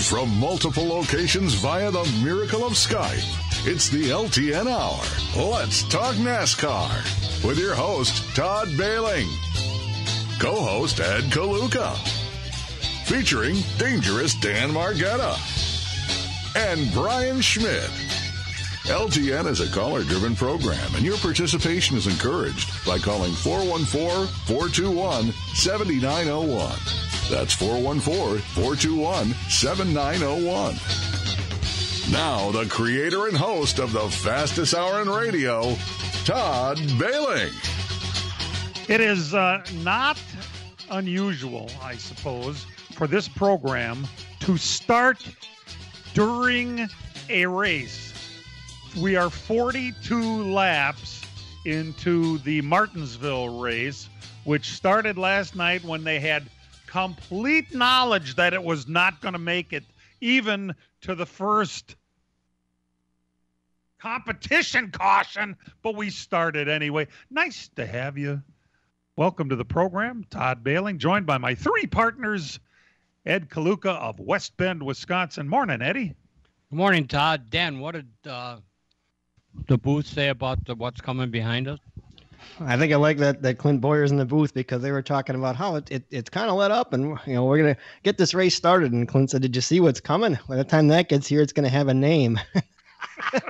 Live from multiple locations via the miracle of Skype. It's the LTN Hour. Let's talk NASCAR with your host, Todd Bailing. Co-host, Ed Kaluka. Featuring Dangerous Dan Margetta. And Brian Schmidt. LTN is a caller-driven program, and your participation is encouraged by calling 414-421-7901. That's 414-421-7901. Now, the creator and host of the fastest hour in radio, Todd Bailing. It is not unusual, I suppose, for this program to start during a race. We are 42 laps into the Martinsville race, which started last night when they had complete knowledge that it was not going to make it even to the first competition caution, but we started anyway. Nice to have you. Welcome to the program. Todd Bailing, joined by my three partners, Ed Kaluka of West Bend, Wisconsin. Morning, Eddie. Good morning, Todd. Dan, what did the booth say about what's coming behind us? I think I like that Clint Boyer's in the booth, because they were talking about how it's kind of let up, and we're gonna get this race started. And Clint said, "Did you see what's coming? By the time that gets here, it's gonna have a name." I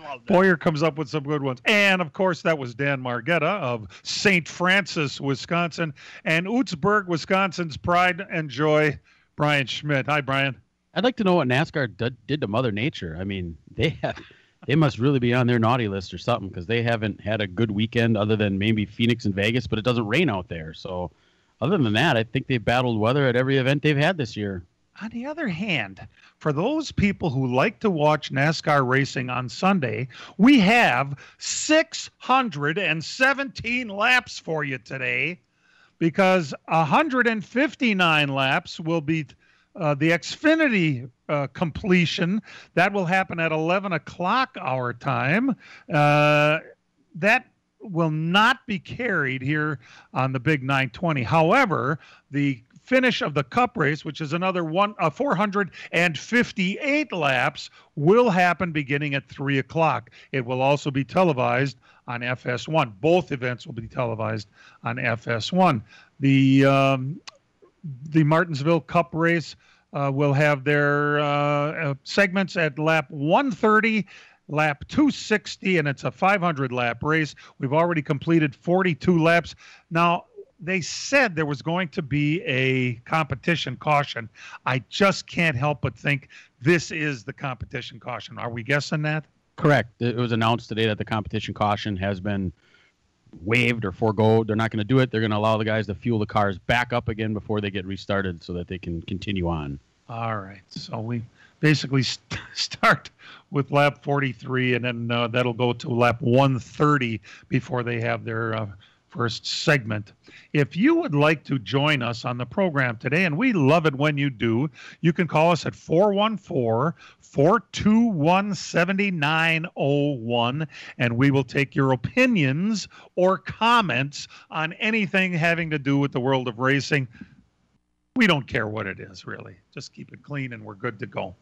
love that. Boyer comes up with some good ones. And, of course, that was Dan Margetta of St. Francis, Wisconsin, and Ootsburg, Wisconsin's pride and joy, Brian Schmidt. Hi, Brian. I'd like to know what NASCAR did to Mother Nature. I mean, they must really be on their naughty list or something, because they haven't had a good weekend other than maybe Phoenix and Vegas, but it doesn't rain out there. So other than that, I think they've battled weather at every event they've had this year. On the other hand, for those people who like to watch NASCAR racing on Sunday, we have 617 laps for you today, because 159 laps will be the Xfinity completion. That will happen at 11 o'clock our time. That will not be carried here on the Big 920. However, the finish of the Cup race, which is another 458 laps, will happen beginning at 3 o'clock. It will also be televised on FS1. Both events will be televised on FS1. The Martinsville Cup race will have their segments at lap 130, lap 260, and it's a 500-lap race. We've already completed 42 laps. Now, they said there was going to be a competition caution. I just can't help but think this is the competition caution. Are we guessing that? Correct. It was announced today that the competition caution has been waived or forego. They're not going to do it. They're going to allow the guys to fuel the cars back up again before they get restarted so that they can continue on. All right. So we basically start with lap 43, and then that'll go to lap 130 before they have their first segment. If you would like to join us on the program today, and we love it when you do, you can call us at 414-421-7901, and we will take your opinions or comments on anything having to do with the world of racing. We don't care what it is, really. Just keep it clean, and we're good to go.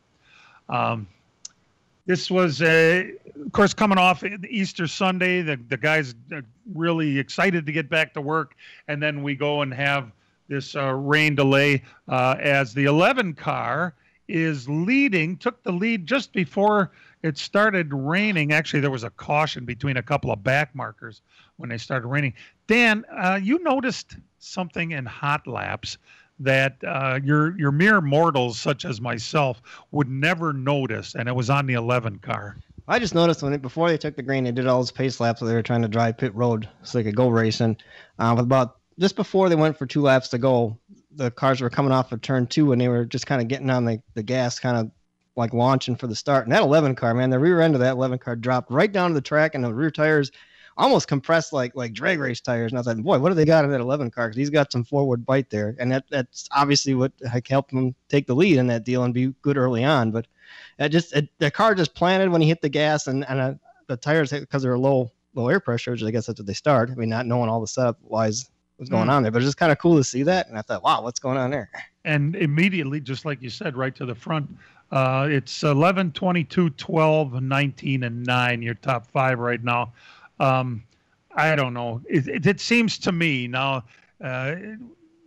This was, of course, coming off Easter Sunday. The guys are really excited to get back to work. And then we go and have this rain delay as the 11 car is took the lead just before it started raining. Actually, there was a caution between a couple of back markers when they started raining. Dan, you noticed something in hot laps that your mere mortals such as myself would never notice, and it was on the 11 car. I just noticed before they took the green, they did all those pace laps where they were trying to drive pit road so they could go racing. About just before they went for 2 laps to go, the cars were coming off of turn 2, and they were just kind of getting on the gas, kind of like launching for the start. And that 11 car, man, the rear end of that 11 car dropped right down to the track, and the rear tires almost compressed like drag race tires. And I was like, boy, what do they got in that 11 car? Because he's got some forward bite there. And that's obviously what helped him take the lead in that deal and be good early on. But the car just planted when he hit the gas, and the tires, because they're low air pressure, which I guess that's what they start. I mean, not knowing all the setup wise what's going on there. But it's just kind of cool to see that. And I thought, wow, what's going on there? And immediately, just like you said, right to the front, it's 11, 22, 12, 19, and 9, your top 5 right now. I don't know. It seems to me now,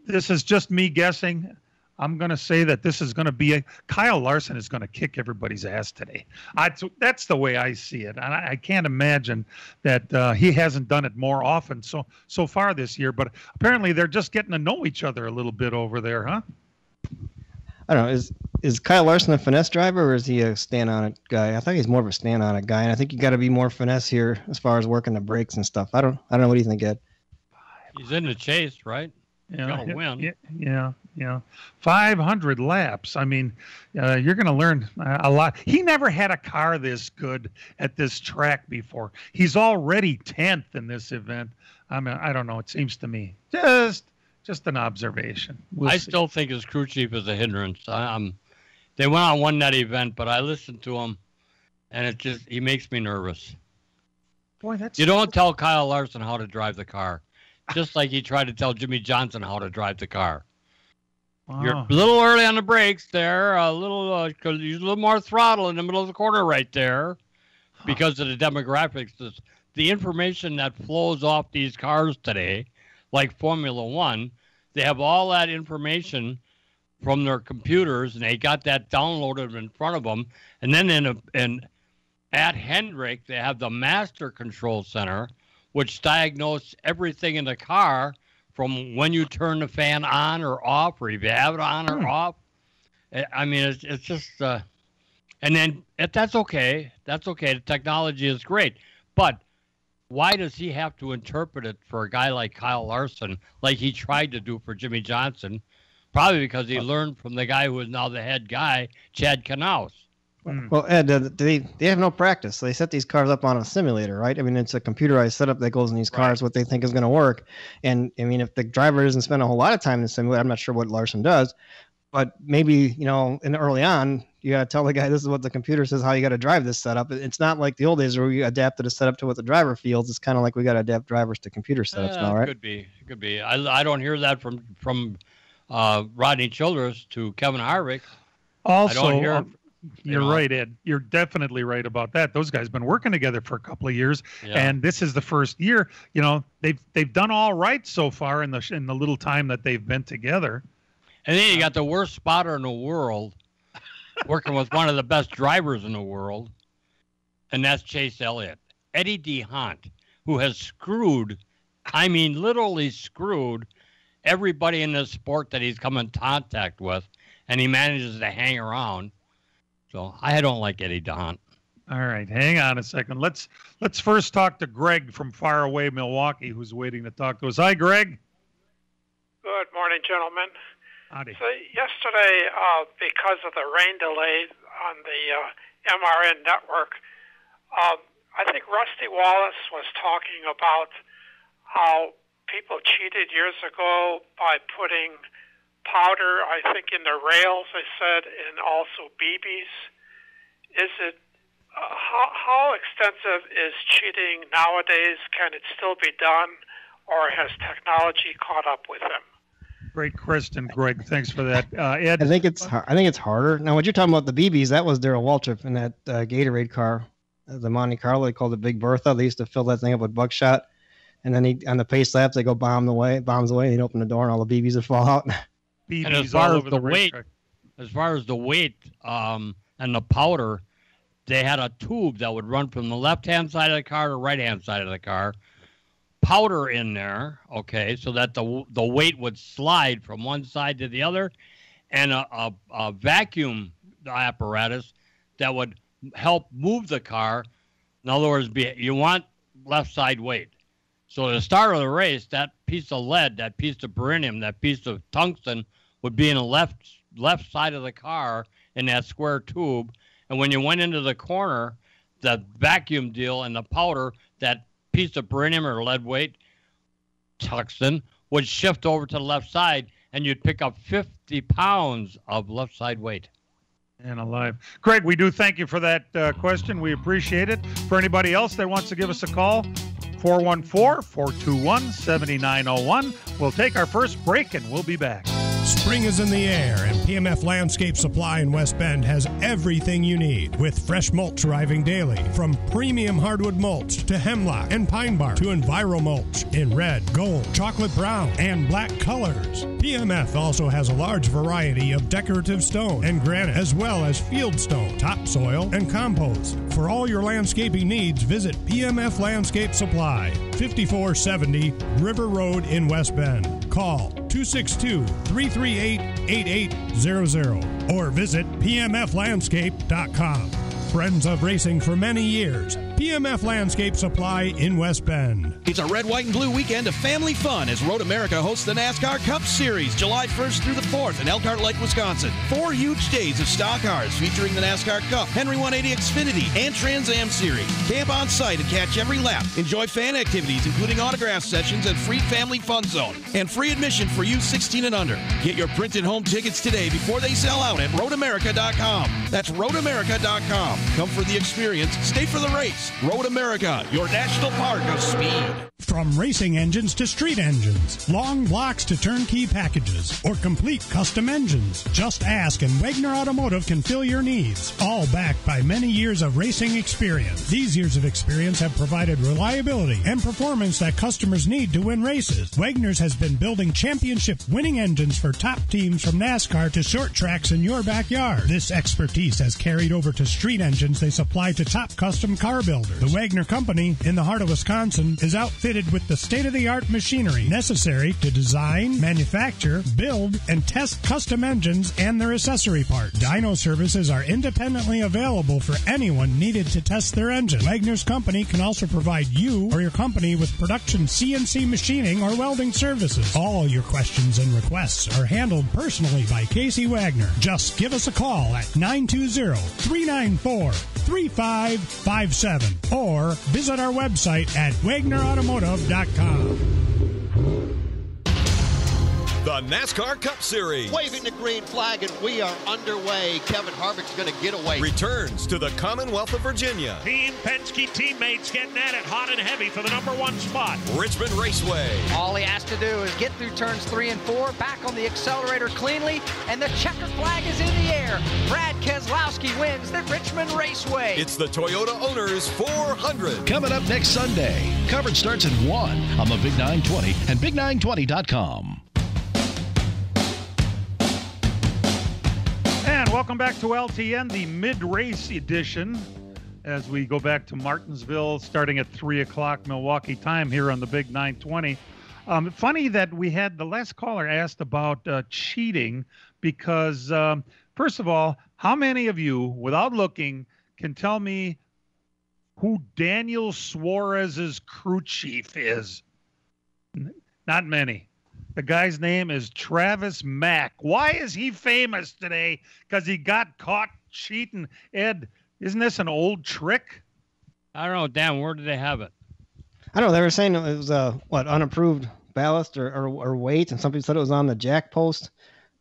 this is just me guessing. I'm going to say that this is going to be Kyle Larson is going to kick everybody's ass today. That's the way I see it. And I can't imagine that he hasn't done it more often so far this year. But apparently they're just getting to know each other a little bit over there, huh? I don't know. Is Kyle Larson a finesse driver, or is he a stand-on-it guy? I thought he's more of a stand-on-it guy, and I think you got to be more finesse here as far as working the brakes and stuff. I don't know. What do you think, Ed? He's in the chase, right? Yeah, gotta win. Yeah. 500 laps. I mean, you're going to learn a lot. He never had a car this good at this track before. He's already 10th in this event. I mean, I don't know. It seems to me just an observation. We'll see. Still think his crew chief is a hindrance. They went on one that event, but I listened to him, and he makes me nervous. Boy, you don't tell Kyle Larson how to drive the car. Just like he tried to tell Jimmy Johnson how to drive the car. Wow. You're a little early on the brakes there. Use a little more throttle in the middle of the corner right there, because of the demographics. The information that flows off these cars today, like Formula One, they have all that information from their computers, and they got that downloaded in front of them. And then at Hendrick, they have the Master Control Center, which diagnose everything in the car from when you turn the fan on or off, or if you have it on or off. I mean, it's just, and then that's okay. That's okay. The technology is great. But why does he have to interpret it for a guy like Kyle Larson, like he tried to do for Jimmy Johnson? Probably because he learned from the guy who is now the head guy, Chad Knaus. Well, Ed, they have no practice. They set these cars up on a simulator, right? I mean, it's a computerized setup that goes in these cars, what they think is going to work. And, I mean, if the driver doesn't spend a whole lot of time in the simulator, I'm not sure what Larson does, but maybe, early on, you got to tell the guy this is what the computer says, how you got to drive this setup. It's not like the old days where we adapted a setup to what the driver feels. It's kind of like we got to adapt drivers to computer setups now, right? Could be. I don't hear that from Rodney Childress to Kevin Harvick. Also, I don't hear you're right, Ed. You're definitely right about that. Those guys have been working together for a couple of years, and this is the first year. They've done all right so far in the little time that they've been together. And then you got the worst spotter in the world working with one of the best drivers in the world, and that's Chase Elliott. Eddie DeHaan, who has literally screwed everybody in this sport that he's come in contact with, and he manages to hang around. So I don't like Eddie DeHaan. All right, hang on a second. Let's first talk to Greg from far away Milwaukee, who's waiting to talk to us. Hi, Greg. Good morning, gentlemen. Howdy. So yesterday, because of the rain delay on the MRN network, I think Rusty Wallace was talking about how people cheated years ago by putting powder, I think, in the rails, they said, and also BBs. Is it how extensive is cheating nowadays? Can it still be done, or has technology caught up with them? Great question, Greg. Thanks for that, Ed. I think it's harder. Now, what you're talking about, the BBs, that was Darrell Waltrip in that Gatorade car, the Monte Carlo. They called it Big Bertha. They used to fill that thing up with buckshot, and then on the pace laps, they go bombs away, and he'd open the door, and all the BBs would fall out. BBs and as far all as over the weight, and the powder, they had a tube that would run from the left-hand side of the car to the right-hand side of the car. Powder in there, okay, so that the weight would slide from one side to the other, and a vacuum apparatus that would help move the car. In other words, you want left side weight. So at the start of the race, that piece of lead, that piece of barium, that piece of tungsten would be in the left side of the car in that square tube. And when you went into the corner, the vacuum deal and the powder, that piece of barium or lead weight, tungsten, would shift over to the left side, and you'd pick up 50 pounds of left side weight. And alive. Greg, we do thank you for that question. We appreciate it. For anybody else that wants to give us a call, 414-421-7901. We'll take our first break and we'll be back. Spring is in the air, and PMF Landscape Supply in West Bend has everything you need, with fresh mulch arriving daily, from premium hardwood mulch to hemlock and pine bark to Enviro mulch in red, gold, chocolate brown, and black colors. PMF also has a large variety of decorative stone and granite, as well as field stone, topsoil, and compost. For all your landscaping needs, visit PMF Landscape Supply, 5470 River Road in West Bend. Call 262-338-8800 or visit pmflandscape.com. Friends of racing for many years. PMF Landscape Supply in West Bend. It's a red, white, and blue weekend of family fun as Road America hosts the NASCAR Cup Series July 1st through the 4th in Elkhart Lake, Wisconsin. 4 huge days of stock cars featuring the NASCAR Cup, Henry 180 Xfinity, and Trans Am Series. Camp on site and catch every lap. Enjoy fan activities including autograph sessions and free family fun zone. And free admission for youth 16 and under. Get your printed home tickets today before they sell out at roadamerica.com. That's roadamerica.com. Come for the experience, stay for the race. Road America, your national park of speed. From racing engines to street engines, long blocks to turnkey packages, or complete custom engines, just ask and Wagner Automotive can fill your needs. All backed by many years of racing experience. These years of experience have provided reliability and performance that customers need to win races. Wagner's has been building championship-winning engines for top teams from NASCAR to short tracks in your backyard. This expertise has carried over to street engines they supply to top custom car builders. The Wagner Company, in the heart of Wisconsin, is outfitted with the state-of-the-art machinery necessary to design, manufacture, build, and test custom engines and their accessory parts. Dyno services are independently available for anyone needed to test their engine. Wagner's Company can also provide you or your company with production CNC machining or welding services. All your questions and requests are handled personally by Casey Wagner. Just give us a call at 920-394-3557 or visit our website at wagnerautomotive.com. The NASCAR Cup Series. Waving the green flag, and we are underway. Kevin Harvick's going to get away. Returns to the Commonwealth of Virginia. Team Penske teammates getting at it hot and heavy for the #1 spot. Richmond Raceway. All he has to do is get through turns 3 and 4, back on the accelerator cleanly, and the checkered flag is in the air. Brad Keselowski wins the Richmond Raceway. It's the Toyota Owners 400. Coming up next Sunday. Coverage starts at 1 on the Big 920 and Big920.com. And welcome back to LTN, the mid-race edition, as we go back to Martinsville, starting at 3 o'clock Milwaukee time here on the Big 920. Funny that we had the last caller asked about cheating because, first of all, how many of you, without looking, can tell me who Daniel Suarez's crew chief is? Not many. The guy's name is Travis Mack. Why is he famous today? Because he got caught cheating. Ed, isn't this an old trick? I don't know, Dan, where did they have it? I don't know. They were saying it was, unapproved ballast or weight, and some people said it was on the jack post.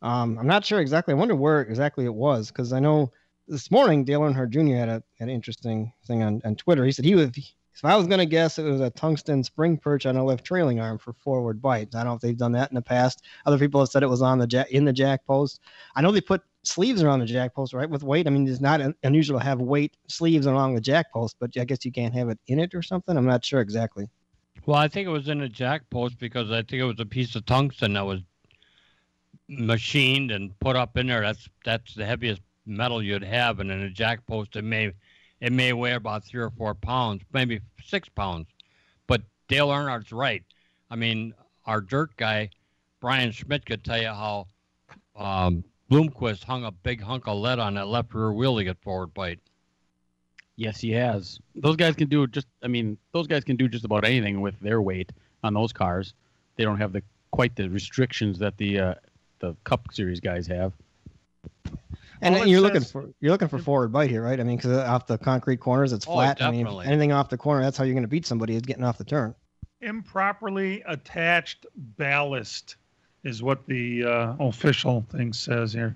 I'm not sure exactly. I wonder where exactly it was, because I know this morning Dale Earnhardt Jr. had an interesting thing on Twitter. He said if I was going to guess, it was a tungsten spring perch on a left trailing arm for forward bites. I don't know if they've done that in the past. Other people have said it was on in the jack post. I know they put sleeves around the jack post, right, with weight. I mean, it's not unusual to have weight sleeves along the jack post, but I guess you can't have it in it or something. I'm not sure exactly. Well, I think it was in the jack post because I think it was a piece of tungsten that was machined and put up in there. That's the heaviest metal you'd have, and in a jack post it may weigh about 3 or 4 pounds, maybe 6 pounds. But Dale Earnhardt's right. I mean, our dirt guy, Brian Schmidt, could tell you how Bloomquist hung a big hunk of lead on that left rear wheel to get forward bite. Yes, he has. Those guys can do just about anything with their weight on those cars. They don't have quite the restrictions that the Cup Series guys have. And you're looking for forward bite here, right? I mean, because off the concrete corners, it's flat. Definitely. I mean, anything off the corner, that's how you're going to beat somebody, is getting off the turn. Improperly attached ballast is what the official thing says here.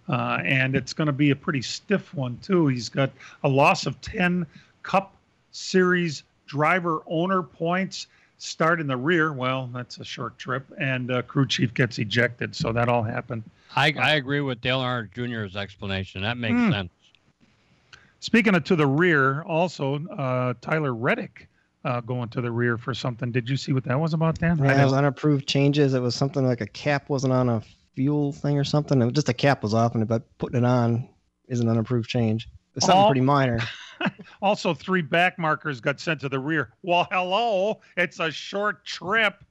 And it's going to be a pretty stiff one, too. He's got a loss of 10 Cup Series driver owner points start in the rear. Well, that's a short trip, and crew chief gets ejected. So that all happened. I agree with Dale Earnhardt Jr.'s explanation. That makes sense. Speaking of to the rear, also Tyler Reddick going to the rear for something. Did you see what that was about, Dan? Yeah, it was unapproved changes. It was something like a cap wasn't on a fuel thing or something. It was just a cap was off, but putting it on is an unapproved change. It's something pretty minor. Also, 3 back markers got sent to the rear. Well, hello, it's a short trip.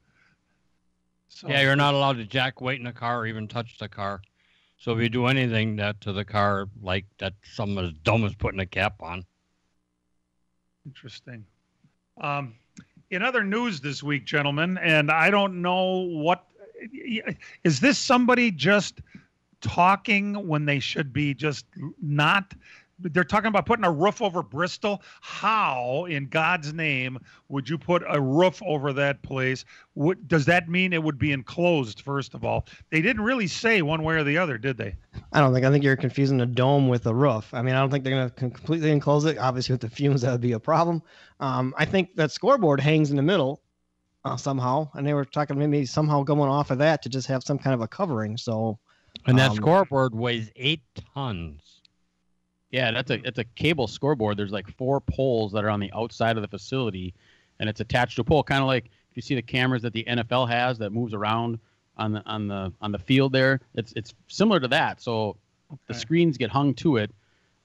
So, yeah, you're not allowed to jack weight in the car or even touch the car. So if you do anything that to the car, like that, something as dumb as putting a cap on. Interesting. In other news this week, gentlemen, and I don't know what is this somebody just talking when they should be just not. They're talking about putting a roof over Bristol. How, in God's name, would you put a roof over that place? Does that mean it would be enclosed, first of all? They didn't really say one way or the other, did they? I think you're confusing a dome with a roof. I mean, I don't think they're going to completely enclose it. Obviously, with the fumes, that would be a problem. I think that scoreboard hangs in the middle somehow, and they were talking maybe somehow going off of that to just have some kind of a covering. So, and that scoreboard weighs 8 tons. Yeah, it's a cable scoreboard. There's like 4 poles that are on the outside of the facility, and it's attached to a pole, kind of like if you see the cameras that the NFL has that moves around on the field there. It's similar to that. So the screens get hung to it,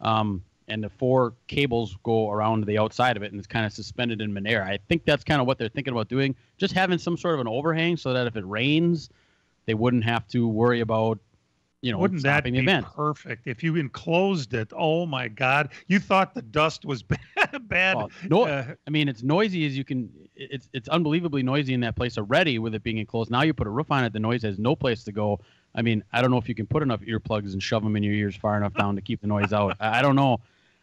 and the 4 cables go around the outside of it, and it's kind of suspended in midair. I think that's kind of what they're thinking about doing, just having some sort of an overhang so that if it rains, they wouldn't have to worry about. Wouldn't that be perfect if you enclosed it? Oh my God! You thought the dust was bad. Well, no, I mean it's noisy as you can. It's unbelievably noisy in that place already with it being enclosed. Now you put a roof on it, the noise has no place to go. I mean, I don't know if you can put enough earplugs and shove them in your ears far enough down to keep the noise out. I don't know.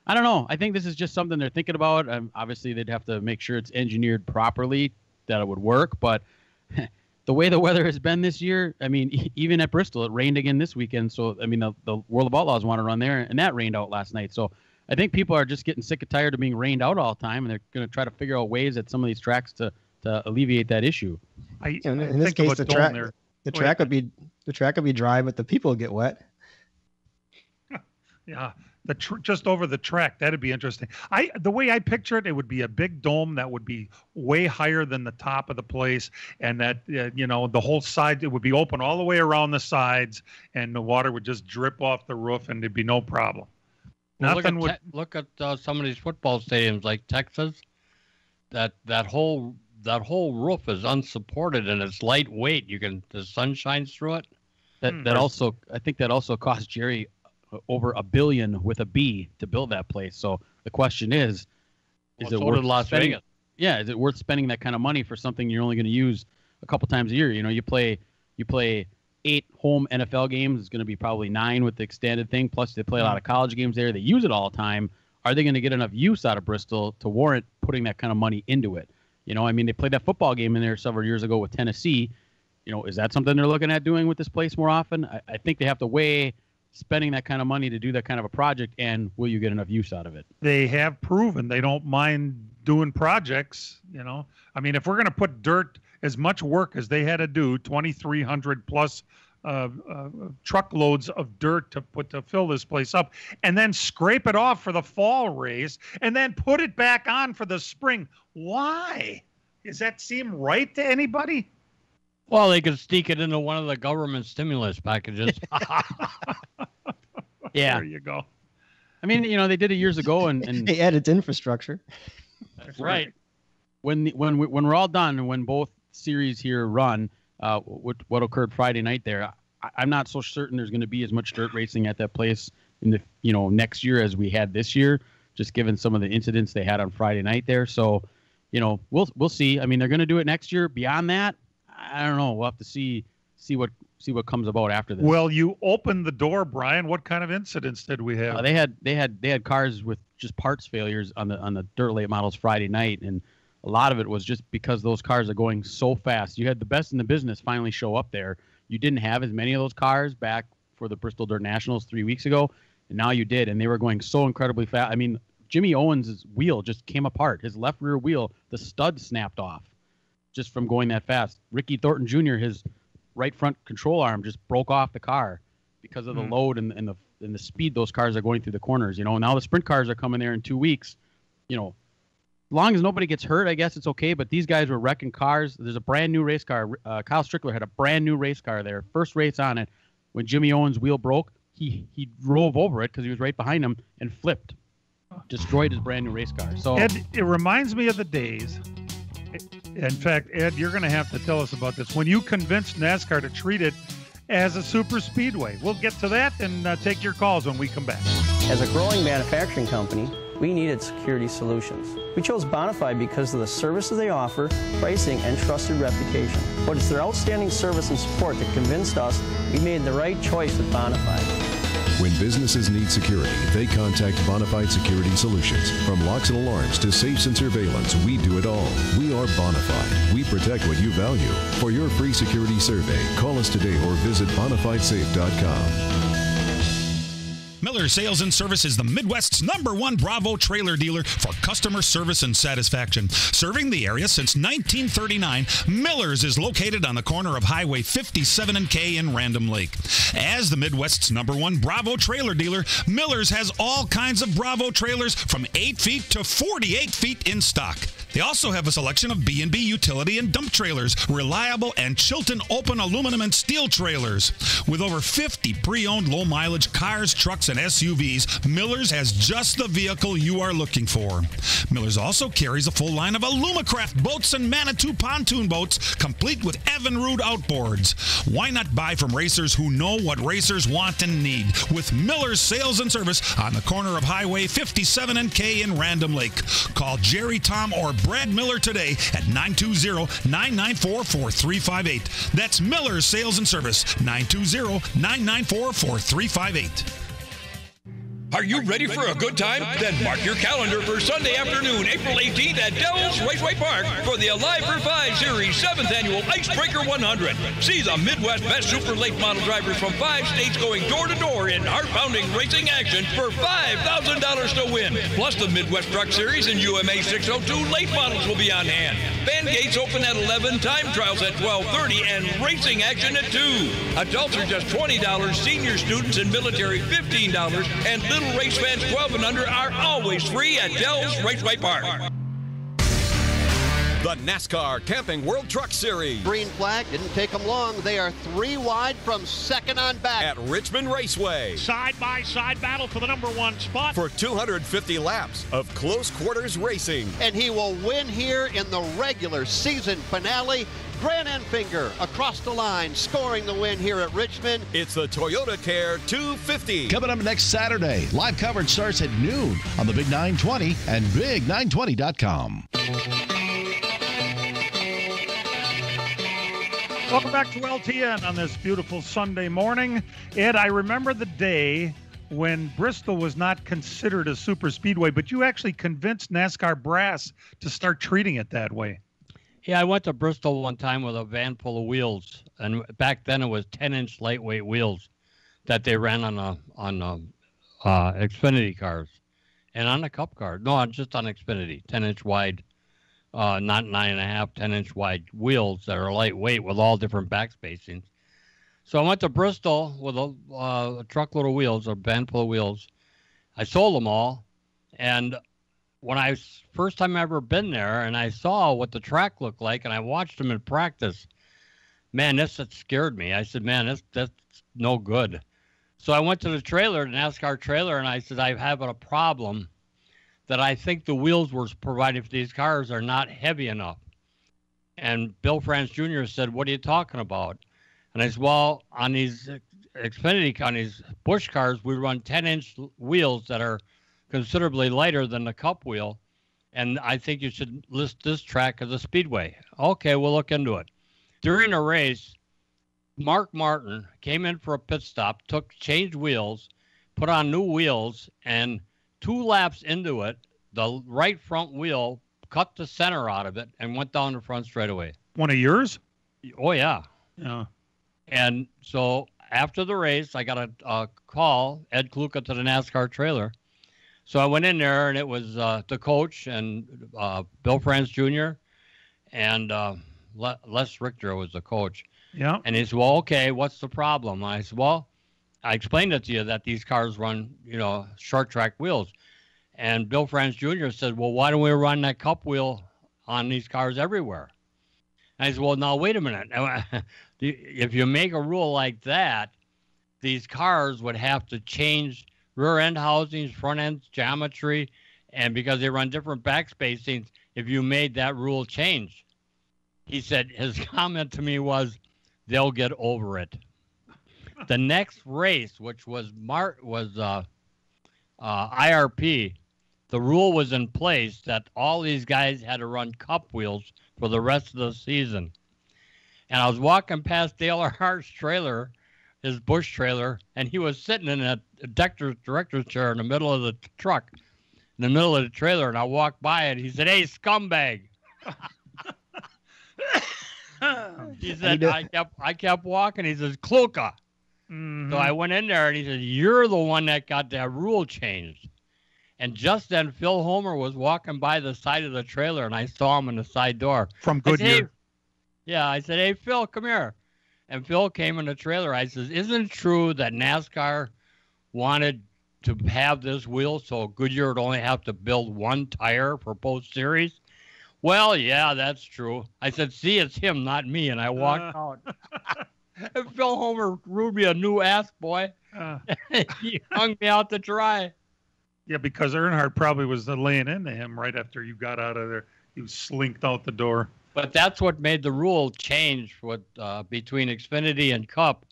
I think this is just something they're thinking about. Obviously, they'd have to make sure it's engineered properly that it would work, but. The way the weather has been this year, I mean, even at Bristol, it rained again this weekend. So, I mean, the World of Outlaws want to run there, and that rained out last night. So, I think people are just getting sick and tired of being rained out all the time, and they're going to try to figure out ways at some of these tracks to alleviate that issue. In this case, the track would be dry, but the people would get wet. Yeah. Just over the track, that'd be interesting. The way I picture it, it would be a big dome that would be way higher than the top of the place, and that the whole side, it would be open all the way around the sides, and the water would just drip off the roof, and there'd be no problem. Well, look at some of these football stadiums like Texas. That whole roof is unsupported and it's lightweight. The sun shines through it. I think that also cost Jerry over $1 billion with a B to build that place. So the question is it worth Las Vegas? Yeah, is it worth spending that kind of money for something you're only going to use a couple times a year? You play 8 home NFL games. It's going to be probably 9 with the extended thing. Plus they play a lot of college games there. They use it all the time. Are they going to get enough use out of Bristol to warrant putting that kind of money into it? I mean, they played that football game in there several years ago with Tennessee. Is that something they're looking at doing with this place more often? I think they have to weigh spending that kind of money to do that kind of a project, and will you get enough use out of it? They have proven they don't mind doing projects. I mean, if we're going to put dirt, as much work as they had to do, 2,300 plus truckloads of dirt to fill this place up, and then scrape it off for the fall race, and then put it back on for the spring. Why? Does that seem right to anybody? Well, they could sneak it into one of the government stimulus packages. Yeah. There you go. I mean, they did it years ago, and they added infrastructure. That's right. When we're all done, and when both series here run, what occurred Friday night there, I'm not so certain there's going to be as much dirt racing at that place in the next year as we had this year, just given some of the incidents they had on Friday night there. So, we'll see. I mean, they're going to do it next year. Beyond that, I don't know. We'll have to see what comes about after this. Well, you opened the door, Brian. What kind of incidents did we have? They had cars with just parts failures on the dirt late models Friday night, and a lot of it was just because those cars are going so fast. You had the best in the business finally show up there. You didn't have as many of those cars back for the Bristol Dirt Nationals 3 weeks ago, and now you did, and they were going so incredibly fast. I mean, Jimmy Owens' wheel just came apart. His left rear wheel, the stud snapped off just from going that fast. Ricky Thornton Jr., his right front control arm just broke off the car because of the load and the speed those cars are going through the corners. You know, now the sprint cars are coming there in 2 weeks. You know, as long as nobody gets hurt, I guess it's okay. But these guys were wrecking cars. There's a brand new race car. Kyle Strickler had a brand new race car there. First race on it. When Jimmy Owens' wheel broke, he drove over it because he was right behind him and flipped. Destroyed his brand new race car. So Ed, it reminds me of the days. In fact, Ed, you're going to have to tell us about this. When you convinced NASCAR to treat it as a super speedway. We'll get to that and take your calls when we come back. As a growing manufacturing company, we needed security solutions. We chose Bonafide because of the services they offer, pricing, and trusted reputation. But it's their outstanding service and support that convinced us we made the right choice with Bonafide. When businesses need security, they contact Bonafide Security Solutions. From locks and alarms to safes and surveillance, we do it all. We are Bonafide. We protect what you value. For your free security survey, call us today or visit bonafidesafe.com. Miller Sales and Service is the Midwest's #1 Bravo trailer dealer for customer service and satisfaction. Serving the area since 1939, Miller's is located on the corner of Highway 57 and K in Random Lake. As the Midwest's #1 Bravo trailer dealer, Miller's has all kinds of Bravo trailers from 8 feet to 48 feet in stock. They also have a selection of B&B utility and dump trailers, reliable and Chilton open aluminum and steel trailers. With over 50 pre-owned low-mileage cars, trucks, and SUVs, Miller's has just the vehicle you are looking for. Miller's also carries a full line of Alumacraft boats and Manitou pontoon boats, complete with Evinrude outboards. Why not buy from racers who know what racers want and need? With Miller's Sales and Service on the corner of Highway 57 and K in Random Lake. Call Jerry, Tom, or Brad Miller today at 920-994-4358. That's Miller's Sales and Service, 920-994-4358. Are you ready for a good time? Then mark your calendar for Sunday afternoon, April 18th at Dell's Raceway Park for the Alive for 5 Series 7th Annual Icebreaker 100. See the Midwest best super late model drivers from 5 states going door to door in heart-pounding racing action for $5,000 to win. Plus the Midwest Truck Series and UMA 602 late models will be on hand. Fan gates open at 11, time trials at 12:30, and racing action at 2. Adults are just $20, senior students and military $15, and little race fans 12 and under are always free at Dell's Raceway Park. The NASCAR Camping World Truck Series. Green flag, didn't take them long. They are 3 wide from second on back. At Richmond Raceway. Side-by-side battle for the #1 spot. For 250 laps of close quarters racing. And he will win here in the regular season finale. Grant Enfinger across the line, scoring the win here at Richmond. It's the Toyota Care 250. Coming up next Saturday, live coverage starts at noon on the Big 920 and Big920.com. Welcome back to LTN on this beautiful Sunday morning. Ed, I remember the day when Bristol was not considered a super speedway, but you actually convinced NASCAR brass to start treating it that way. Yeah, I went to Bristol one time with a van full of wheels, and back then it was 10-inch lightweight wheels that they ran on Xfinity cars and on the Cup car. No, just on Xfinity, 10-inch wide, not 9.5, 10-inch wide wheels that are lightweight with all different back spacings. So I went to Bristol with a truckload of wheels, a van full of wheels. I sold them all, and when I first time I ever been there and I saw what the track looked like and I watched them in practice, man, that scared me. I said, man, that's no good. So I went to the trailer, the NASCAR trailer, and I said, I have a problem that I think the wheels we're providing for these cars are not heavy enough. And Bill France Jr. said, what are you talking about? And I said, well, on these Xfinity, on these Busch cars, we run 10-inch wheels that are considerably lighter than the Cup wheel, and I think you should list this track as a speedway. Okay, we'll look into it. During a race, Mark Martin came in for a pit stop, changed wheels, put on new wheels, and 2 laps into it, the right front wheel cut the center out of it and went down the front straightaway. One of yours? Oh, yeah. Yeah. And so after the race, I got a call, Ed Kluka to the NASCAR trailer, So I went in there, and it was the coach and Bill France Jr. and Les Richter was the coach. Yeah. And he said, well, okay, what's the problem? And I said, well, I explained it to you that these cars run, short track wheels. And Bill France Jr. said, well, why don't we run that cup wheel on these cars everywhere? And I said, well, now, wait a minute. If you make a rule like that, these cars would have to change rear end housings, front end geometry, and because they run different back spacings, if you made that rule change. He said, his comment to me was, they'll get over it. The next race, which was IRP, the rule was in place that all these guys had to run cup wheels for the rest of the season. And I was walking past Dale Earnhardt's trailer, his Bush trailer, and he was sitting in a director's chair in the middle of the truck, in the middle of the trailer, and I walked by and he said, hey, scumbag. He said, I kept walking. He says, Kluka. Mm-hmm. So I went in there and he said, you're the one that got that rule changed. And just then Phil Homer was walking by the side of the trailer and I saw him in the side door. From Goodyear. I said, hey, Phil, come here. And Phil came in the trailer. I says, isn't it true that NASCAR wanted to have this wheel so Goodyear would only have to build one tire for both series? Well, yeah, that's true. I said, see, it's him, not me. And I walked out. And Phil Homer brewed me a new ass, boy. He hung me out to dry. Yeah, because Earnhardt probably was laying into him right after you got out of there. He was slinked out the door. But that's what made the rule change between Xfinity and Cup,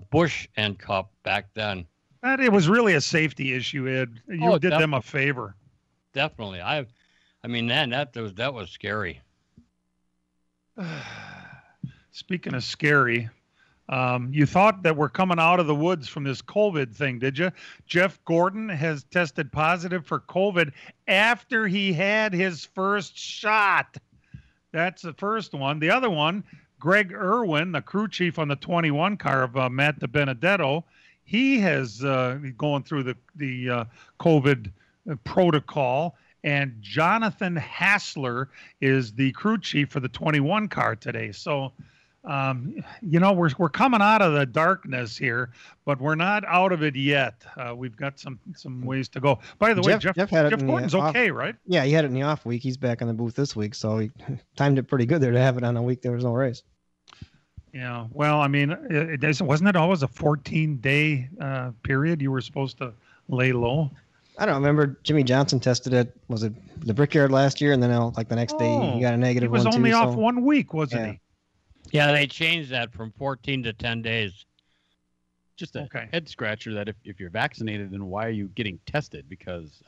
Bush and Cup back then. It was really a safety issue, Ed. You did them a favor. Definitely. I mean, man, that was scary. Speaking of scary, you thought that we're coming out of the woods from this COVID thing, did you? Jeff Gordon has tested positive for COVID after he had his first shot. That's the first one. The other one, Greg Irwin, the crew chief on the 21 car of Matt DiBenedetto, he has going through the COVID protocol. And Jonathan Hassler is the crew chief for the 21 car today. So, we're coming out of the darkness here, but we're not out of it yet. We've got some ways to go. By the way, Jeff Gordon's okay, right? Yeah, he had it in the off week. He's back in the booth this week, so he timed it pretty good there to have it on a week there was no race. Yeah, well, I mean, wasn't it always a 14-day period you were supposed to lay low? I don't remember. Jimmy Johnson tested it. Was it the Brickyard last year? And then the next day he got a negative one. He was only off 1 week, wasn't he? Yeah, they changed that from 14 to 10 days. Just a head scratcher that if you're vaccinated, then why are you getting tested? Because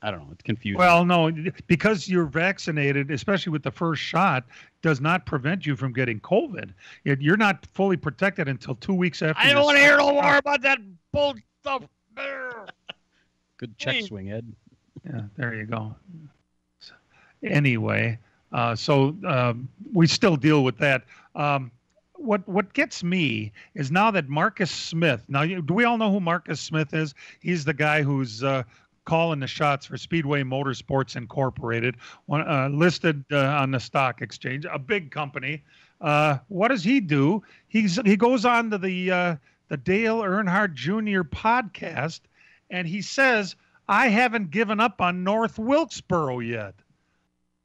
I don't know, it's confusing. Well, no, because you're vaccinated, especially with the first shot, does not prevent you from getting COVID. You're not fully protected until 2 weeks after. I don't want to hear no more about that bull stuff. Good check swing, Ed. Yeah, there you go. Anyway, so we still deal with that. What gets me is now that Marcus Smith. Now, do we all know who Marcus Smith is? He's the guy who's calling the shots for Speedway Motorsports Incorporated, listed on the stock exchange, a big company. What does he do? He goes on to the Dale Earnhardt Jr. podcast. And he says, I haven't given up on North Wilkesboro yet.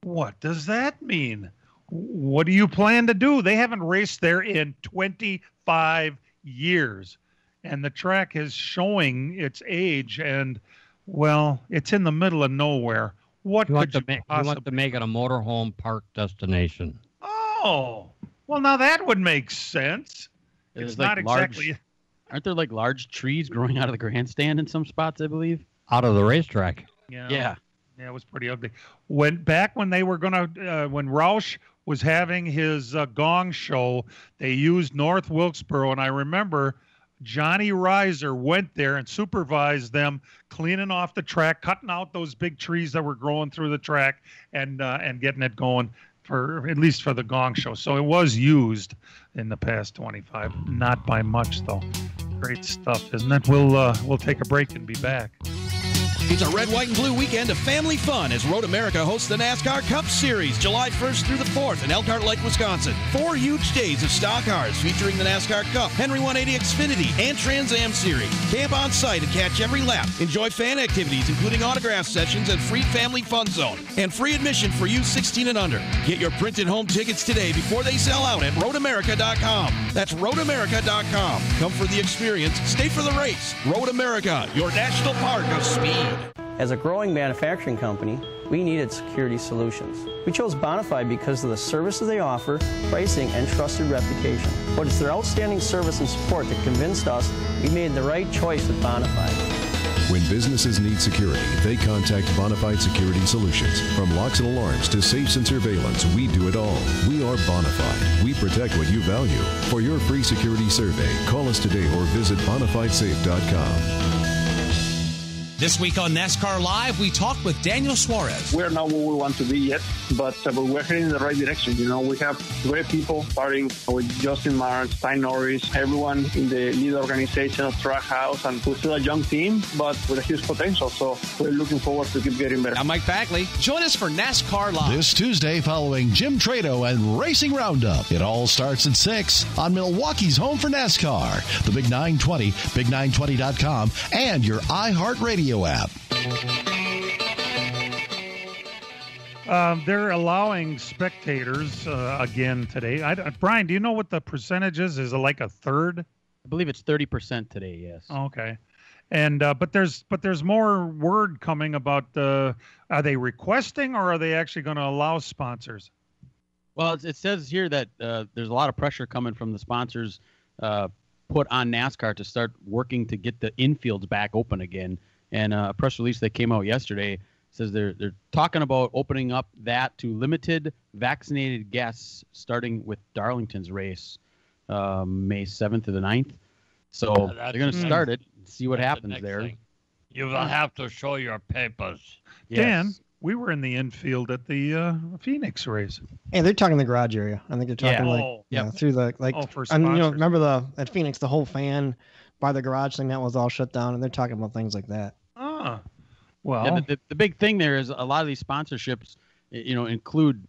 What does that mean? What do you plan to do? They haven't raced there in 25 years. And the track is showing its age. And, well, it's in the middle of nowhere. What could you possibly... You want to make it a motorhome park destination. Oh, well, now that would make sense. It's not exactly... Aren't there like large trees growing out of the grandstand in some spots, I believe? Out of the racetrack. Yeah, it was pretty ugly. When they were going to, when Roush was having his gong show, they used North Wilkesboro. And I remember Johnny Reiser went there and supervised them cleaning off the track, cutting out those big trees that were growing through the track and getting it going for at least for the gong show. So it was used in the past 25, not by much though. Great stuff, isn't it? We'll take a break and be back. It's a red, white, and blue weekend of family fun as Road America hosts the NASCAR Cup Series July 1st through the 4th in Elkhart Lake, Wisconsin. 4 huge days of stock cars featuring the NASCAR Cup, Henry 180 Xfinity, and Trans Am Series. Camp on site and catch every lap. Enjoy fan activities including autograph sessions and free family fun zone. And free admission for youth 16 and under. Get your printed home tickets today before they sell out at roadamerica.com. That's roadamerica.com. Come for the experience, stay for the race. Road America, your national park of speed. As a growing manufacturing company, we needed security solutions. We chose Bonafide because of the services they offer, pricing, and trusted reputation. But it's their outstanding service and support that convinced us we made the right choice with Bonafide. When businesses need security, they contact Bonafide Security Solutions. From locks and alarms to safes and surveillance, we do it all. We are Bonafide. We protect what you value. For your free security survey, call us today or visit bonafidesafe.com. This week on NASCAR Live, we talked with Daniel Suarez. We're not where we want to be yet, but we're heading in the right direction. You know, we have great people, starting with Justin Marks, Ty Norris, everyone in the lead organization of Trackhouse, and we're still a young team, but with a huge potential. So we're looking forward to keep getting better. I'm Mike Bagley. Join us for NASCAR Live. This Tuesday, following Jim Trado and Racing Roundup. It all starts at 6 on Milwaukee's home for NASCAR, the Big 920, big920.com, and your iHeartRadio app. They're allowing spectators again today. Brian, do you know what the percentage is? Is it like a third? I believe it's 30% today. Yes. Okay. And but there's more word coming about are they requesting or are they actually going to allow sponsors? Well, it says here that there's a lot of pressure coming from the sponsors put on NASCAR to start working to get the infields back open again. And a press release that came out yesterday says they're talking about opening up that to limited vaccinated guests starting with Darlington's race May 7th to the 9th. So they're going to start it and see what happens there. Thing. You will have to show your papers. Yes. Dan, we were in the infield at the Phoenix race. Hey, they're talking the garage area. I think they're talking through the for and, remember at Phoenix the whole fan by the garage thing that was all shut down, and they're talking about things like that. Well, yeah, the big thing there is a lot of these sponsorships, include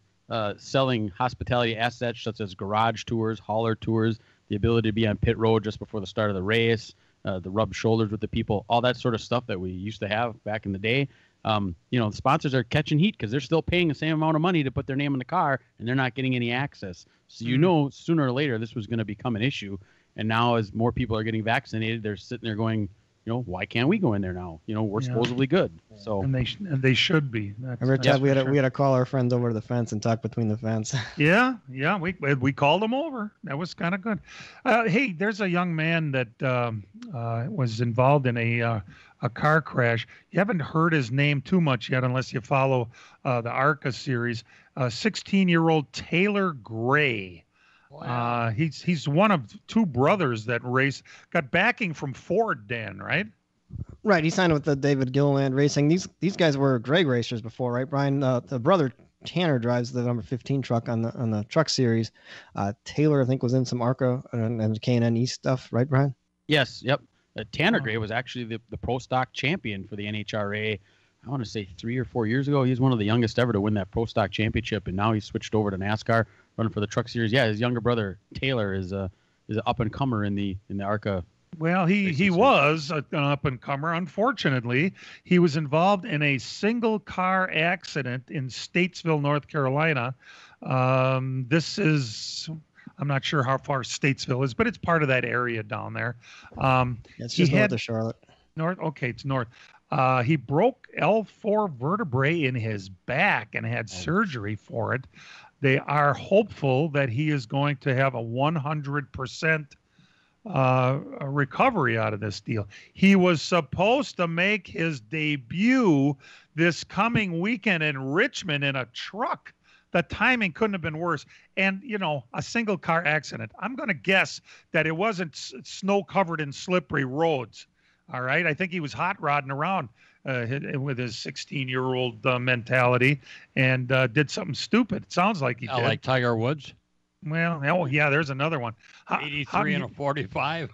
selling hospitality assets such as garage tours, hauler tours, the ability to be on pit road just before the start of the race, the rub shoulders with the people, all that sort of stuff that we used to have back in the day. The sponsors are catching heat because they're still paying the same amount of money to put their name in the car, and they're not getting any access. So sooner or later this was going to become an issue. And now as more people are getting vaccinated, they're sitting there going, why can't we go in there now? We're supposedly good. So and they should be. Every time we had to call our friends over the fence and talk between the fence. Yeah, we called them over. That was kind of good. Hey, there's a young man that was involved in a car crash. You haven't heard his name too much yet, unless you follow the ARCA series. 16-year-old Taylor Gray. Wow. He's one of two brothers that got backing from Ford, Dan, right? Right. He signed with the David Gilliland Racing. These guys were drag racers before, right, Brian? The brother Tanner drives the number 15 truck on the truck series. Taylor, I think, was in some ARCA and K&N East stuff, right, Brian? Yes. Yep. Tanner Gray was actually the pro stock champion for the NHRA. I want to say 3 or 4 years ago. He's one of the youngest ever to win that pro stock championship, and now he's switched over to NASCAR, running for the truck series. Yeah, his younger brother Taylor is an up and comer in the ARCA. Well, he was an up and comer. Unfortunately, he was involved in a single car accident in Statesville, North Carolina. This is, I'm not sure how far Statesville is, but it's part of that area down there. It's just north of Charlotte. It's north. He broke L4 vertebrae in his back and had surgery for it. They are hopeful that he is going to have a 100% recovery out of this deal. He was supposed to make his debut this coming weekend in Richmond in a truck. The timing couldn't have been worse. And, a single car accident. I'm going to guess that it wasn't snow covered and slippery roads. All right. I think he was hot rodding around with his 16-year-old mentality and did something stupid. It sounds like he did. Like Tiger Woods? Well, yeah, there's another one. 83 and a 45.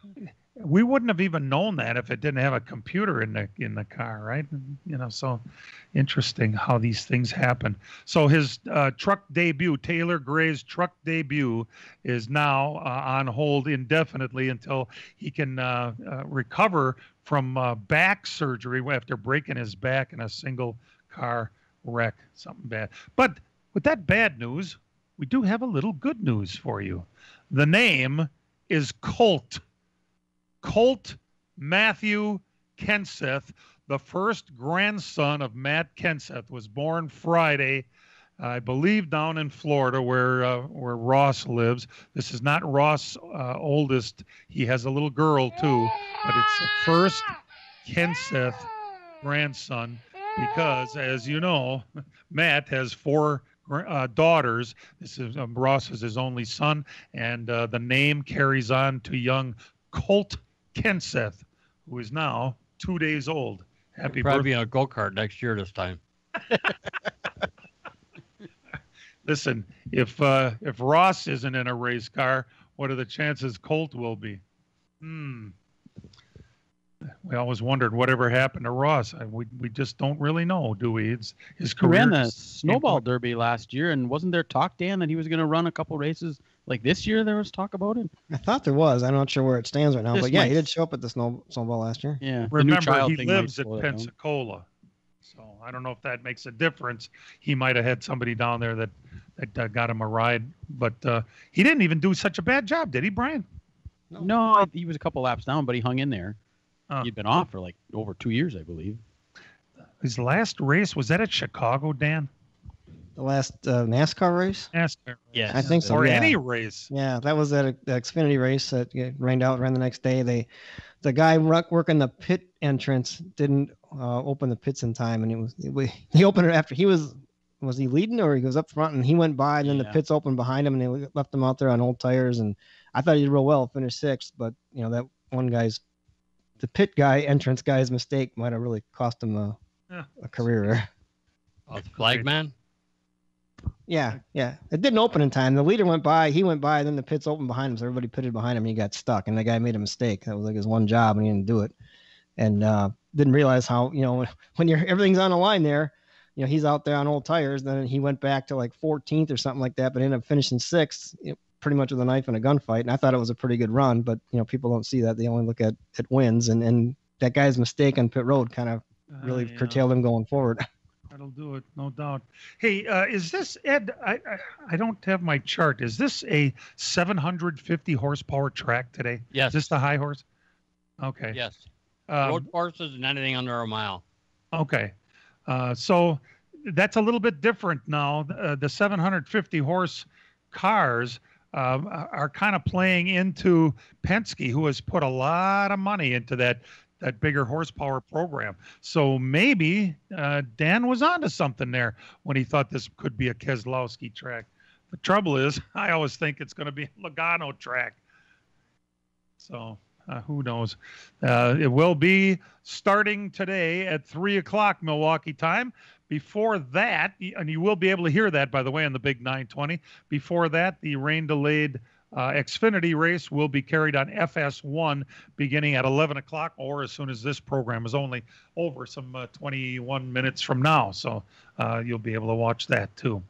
we wouldn't have even known that if it didn't have a computer in the car, right? So interesting how these things happen. So his truck debut, Taylor Gray's truck debut, is now on hold indefinitely until he can recover from back surgery after breaking his back in a single car wreck, something bad. But with that bad news, we do have a little good news for you. The name is Colt Matthew Kenseth, the first grandson of Matt Kenseth, was born Friday, I believe, down in Florida where Ross lives. This is not Ross' oldest. He has a little girl too, but it's the first Kenseth grandson because, as you know, Matt has 4 daughters. This is Ross is his only son, and the name carries on to young Colt Kenseth, who is now 2 days old. Happy probably birthday. be on a go-kart next year this time. Listen, if Ross isn't in a race car, what are the chances Colt will be? We always wondered whatever happened to Ross. We just don't really know, do we? It's his career. He ran the Snowball Derby last year, and wasn't there talk, Dan, that he was going to run a couple races like this year? There was talk about it. I thought there was. I'm not sure where it stands right now, but yeah, he did show up at the Snowball last year. Yeah. Remember, he lives at Pensacola, so I don't know if that makes a difference. He might have had somebody down there that got him a ride, but he didn't even do such a bad job, did he, Brian? No, he was a couple laps down, but he hung in there. He'd been off for like over 2 years, I believe. His last race, was that at Chicago, Dan? The last NASCAR race? NASCAR. Yes. I think so. Or yeah. any race. Yeah, that was at the Xfinity race that ran the next day. The guy working the pit entrance didn't open the pits in time, and he opened it after he was he leading, or he was up front and he went by, and then the pits opened behind him, and they left him out there on old tires. And I thought he did real well, finished 6th, but that one guy's, the pit guy, entrance guy's mistake might have really cost him a career. Flagman? Yeah. It didn't open in time. The leader went by, then the pits opened behind him, so everybody pitted behind him, and he got stuck, and the guy made a mistake. That was like his one job, and he didn't do it. And didn't realize how, when everything's on the line there, he's out there on old tires, then he went back to like 14th or something like that, but ended up finishing 6th, pretty much with a knife and a gunfight. And I thought it was a pretty good run, but people don't see that. They only look at wins, and that guy's mistake on pit road kind of really curtailed him going forward. That'll do it, no doubt. Hey, is this, Ed, I don't have my chart. Is this a 750 horsepower track today? Yes. Is this the high horse? Okay. Yes. Road courses and anything under a mile. Okay. So that's a little bit different now. The 750 horse cars are kind of playing into Penske, who has put a lot of money into that bigger horsepower program. So maybe Dan was onto something there when he thought this could be a Keselowski track. The trouble is, I always think it's going to be a Logano track. So who knows? It will be starting today at 3 o'clock Milwaukee time. Before that, and you will be able to hear that, by the way, on the Big 920. Before that, the rain-delayed Xfinity race will be carried on FS1 beginning at 11 o'clock, or as soon as this program is only over, some 21 minutes from now. So you'll be able to watch that too.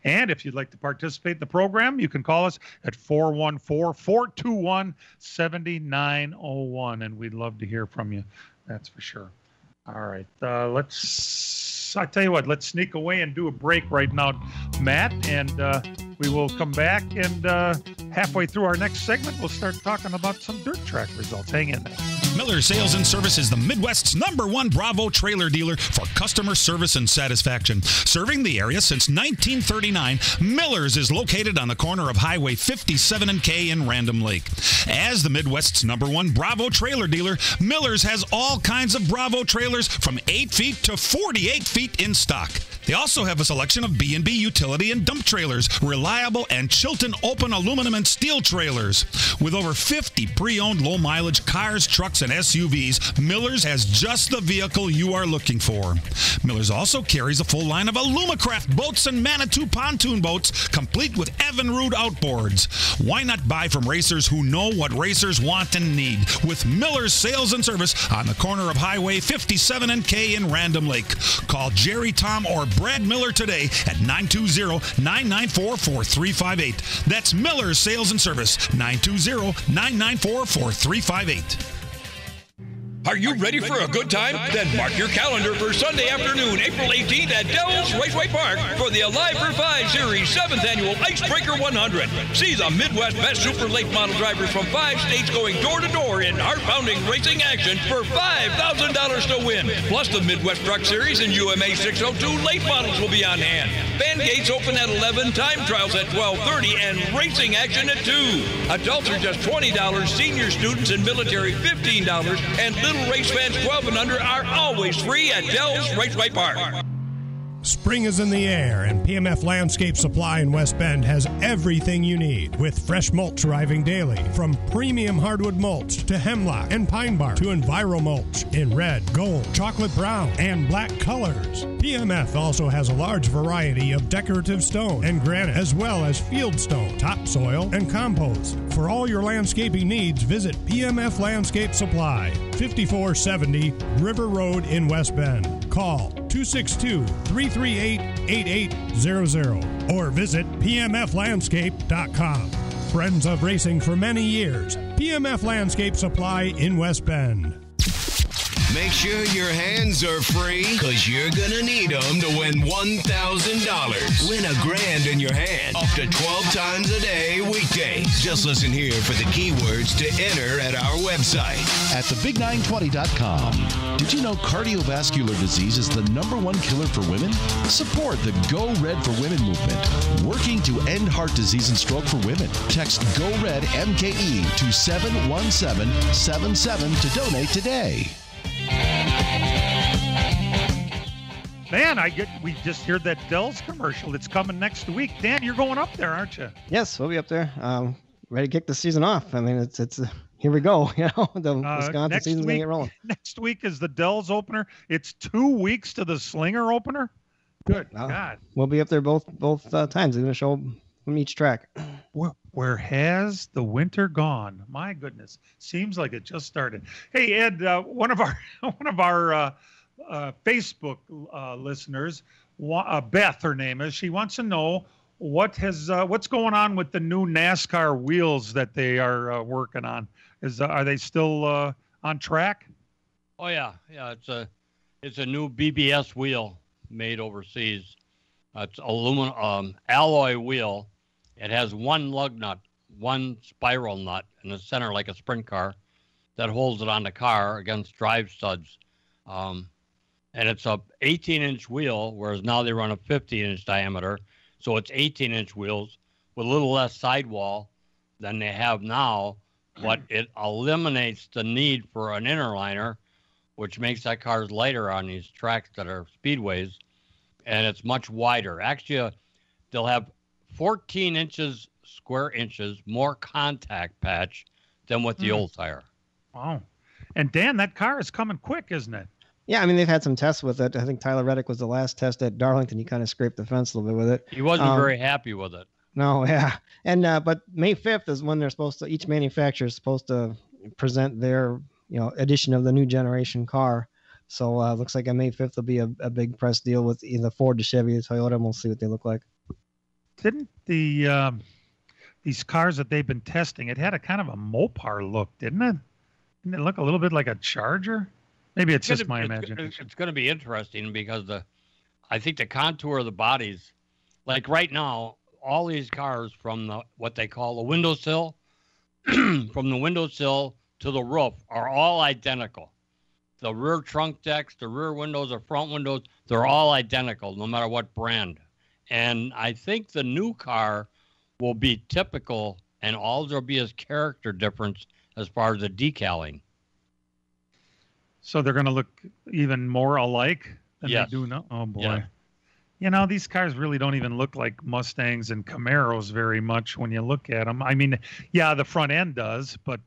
And if you'd like to participate in the program, you can call us at 414-421-7901, and we'd love to hear from you. That's for sure. All right, I tell you what, let's sneak away and do a break right now, Matt, and we will come back, and halfway through our next segment, we'll start talking about some dirt track results. Hang in there. Miller Sales and Service is the Midwest's #1 Bravo trailer dealer for customer service and satisfaction. Serving the area since 1939, Miller's is located on the corner of Highway 57 and K in Random Lake. As the Midwest's #1 Bravo trailer dealer, Miller's has all kinds of Bravo trailers from 8 feet to 48 feet in stock. They also have a selection of B&B utility and dump trailers, reliable and Chilton open aluminum and steel trailers. With over 50 pre-owned low-mileage cars, trucks, and SUVs, Miller's has just the vehicle you are looking for. Miller's also carries a full line of Alumacraft boats and Manitou pontoon boats, complete with Evinrude outboards. Why not buy from racers who know what racers want and need? With Miller's Sales and Service on the corner of Highway 57 and K in Random Lake. Call Jerry, Tom, or Brad Miller today at 920-994-4358. That's Miller's Sales and Service, 920-994-4358. Are you ready for a good time? Then mark your calendar for Sunday afternoon, April 18th at Dell's Raceway Park for the Alive for 5 Series 7th Annual Icebreaker 100. See the Midwest best super late model drivers from 5 states going door to door in heart-pounding racing action for $5,000 to win. Plus the Midwest Truck Series and UMA 602 late models will be on hand. Fan gates open at 11, time trials at 12:30, and racing action at 2. Adults are just $20, senior students and military $15, and little race fans 12 and under are always free at Dell's Raceway Park. Spring is in the air, and PMF Landscape Supply in West Bend has everything you need, with fresh mulch arriving daily, from premium hardwood mulch to hemlock and pine bark to Enviro mulch in red, gold, chocolate brown, and black colors. PMF also has a large variety of decorative stone and granite, as well as field stone, topsoil, and compost. For all your landscaping needs, visit PMF Landscape Supply, 5470 River Road in West Bend. Call 262-338-8800 or visit pmflandscape.com. Friends of racing for many years. PMF Landscape Supply in West Bend. Make sure your hands are free, because you're going to need them to win $1,000. Win $1,000 in your hand up to 12 times a day, weekdays. Just listen here for the keywords to enter at our website. At thebig920.com. Did you know cardiovascular disease is the #1 killer for women? Support the Go Red for Women movement, working to end heart disease and stroke for women. Text Go Red MKE to 71777 to donate today. Man, we just heard that Dell's commercial. It's coming next week. Dan, you're going up there, aren't you? Yes, we'll be up there. Ready to kick the season off. I mean, it's here we go. You know, the Wisconsin season's going to get rolling. Next week is the Dell's opener. It's 2 weeks to the Slinger opener. Good God. We'll be up there both times. They're going to show from each track. Where has the winter gone? My goodness, seems like it just started. Hey Ed, one of our Facebook listeners, Beth, her name is. She wants to know what's going on with the new NASCAR wheels that they are working on. Are they still on track? Oh yeah. It's a new BBS wheel made overseas. It's aluminum alloy wheel. It has one lug nut, one spiral nut in the center like a sprint car that holds it on the car against drive studs. And it's a 18-inch wheel, whereas now they run a 15-inch diameter. So it's 18-inch wheels with a little less sidewall than they have now, but it eliminates the need for an inner liner, which makes that cars lighter on these tracks that are speedways, and it's much wider. Actually, they'll have 14 square inches more contact patch than with the old tire. Wow. And Dan, that car is coming quick, isn't it? Yeah, I mean, they've had some tests with it. I think Tyler Reddick was the last test at Darlington. He kind of scraped the fence a little bit with it. He wasn't very happy with it. No, yeah. And but May 5th is when they're supposed to, each manufacturer is supposed to present their, edition of the new generation car. So it looks like on May 5th will be a big press deal with either Ford, Chevy, or Toyota, and we'll see what they look like. Didn't these cars that they've been testing, it had a kind of a Mopar look, didn't it? Didn't it look a little bit like a Charger? Maybe it's just my imagination. It's going to be interesting because I think the contour of the bodies, like right now, all these cars from what they call the windowsill, from the windowsill to the roof are all identical. The rear trunk decks, the rear windows, the front windows, they're all identical, no matter what brand. And I think the new car will be typical, and all there'll be is character difference as far as the decaling. So they're going to look even more alike than yes. they do now? Oh, boy. Yeah. You know, these cars really don't even look like Mustangs and Camaros very much when you look at them. I mean, yeah, the front end does, but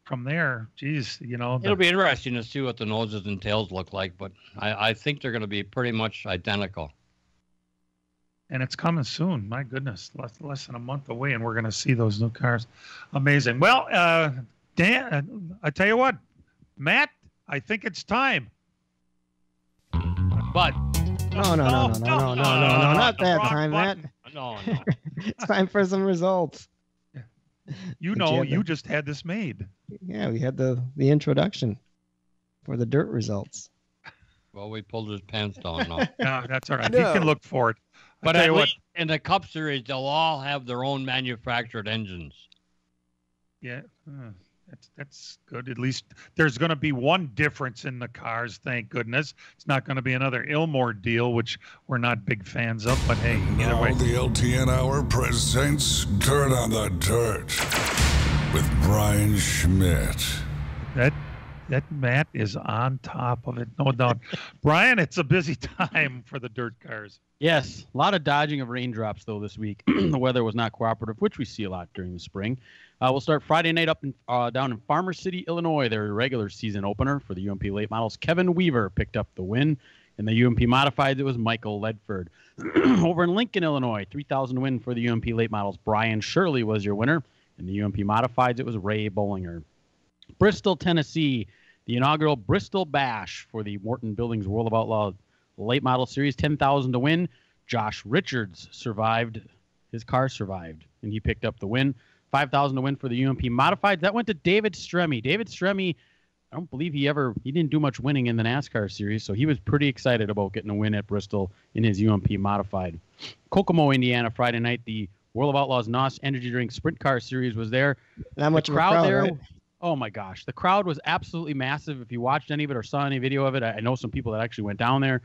from there, geez, you know. It'll be interesting to see what the noses and tails look like, but I think they're going to be pretty much identical. And it's coming soon. My goodness, less than a month away, and we're going to see those new cars. Amazing. Well, Dan, I tell you what, Matt, I think it's time. But no, not that time, Matt. No. It's time for some results. You just had this made. Yeah, we had the introduction for the dirt results. Well, we pulled his pants down now. No, that's all right. He can look for it. But at least in the Cup Series, they'll all have their own manufactured engines. Yeah, that's good. At least there's going to be one difference in the cars, thank goodness. It's not going to be another Ilmore deal, which we're not big fans of, but hey, either way. Now the LTN Hour presents Dirt on the Dirt with Brian Schmidt. That Matt is on top of it, no doubt. Brian, it's a busy time for the dirt cars. Yes, a lot of dodging of raindrops, though, this week. The weather was not cooperative, which we see a lot during the spring. We'll start Friday night down in Farmer City, Illinois, their regular season opener for the UMP late models. Kevin Weaver picked up the win. In the UMP modifieds, it was Michael Ledford. Over in Lincoln, Illinois, 3,000 win for the UMP late models. Brian Shirley was your winner. In the UMP modifieds, it was Ray Bollinger. Bristol, Tennessee, the inaugural Bristol Bash for the Morton Buildings World of Outlaw late model series, 10,000 to win. Josh Richards survived. His car survived, and he picked up the win. 5,000 to win for the UMP modified. That went to David Stremme. David Stremme, I don't believe he didn't do much winning in the NASCAR series, so he was pretty excited about getting a win at Bristol in his UMP modified. Kokomo, Indiana, Friday night, the World of Outlaws NOS Energy Drink Sprint Car Series was there. Not much of a crowd there. Right? Oh my gosh, the crowd was absolutely massive. If you watched any of it or saw any video of it, I know some people that actually went down there.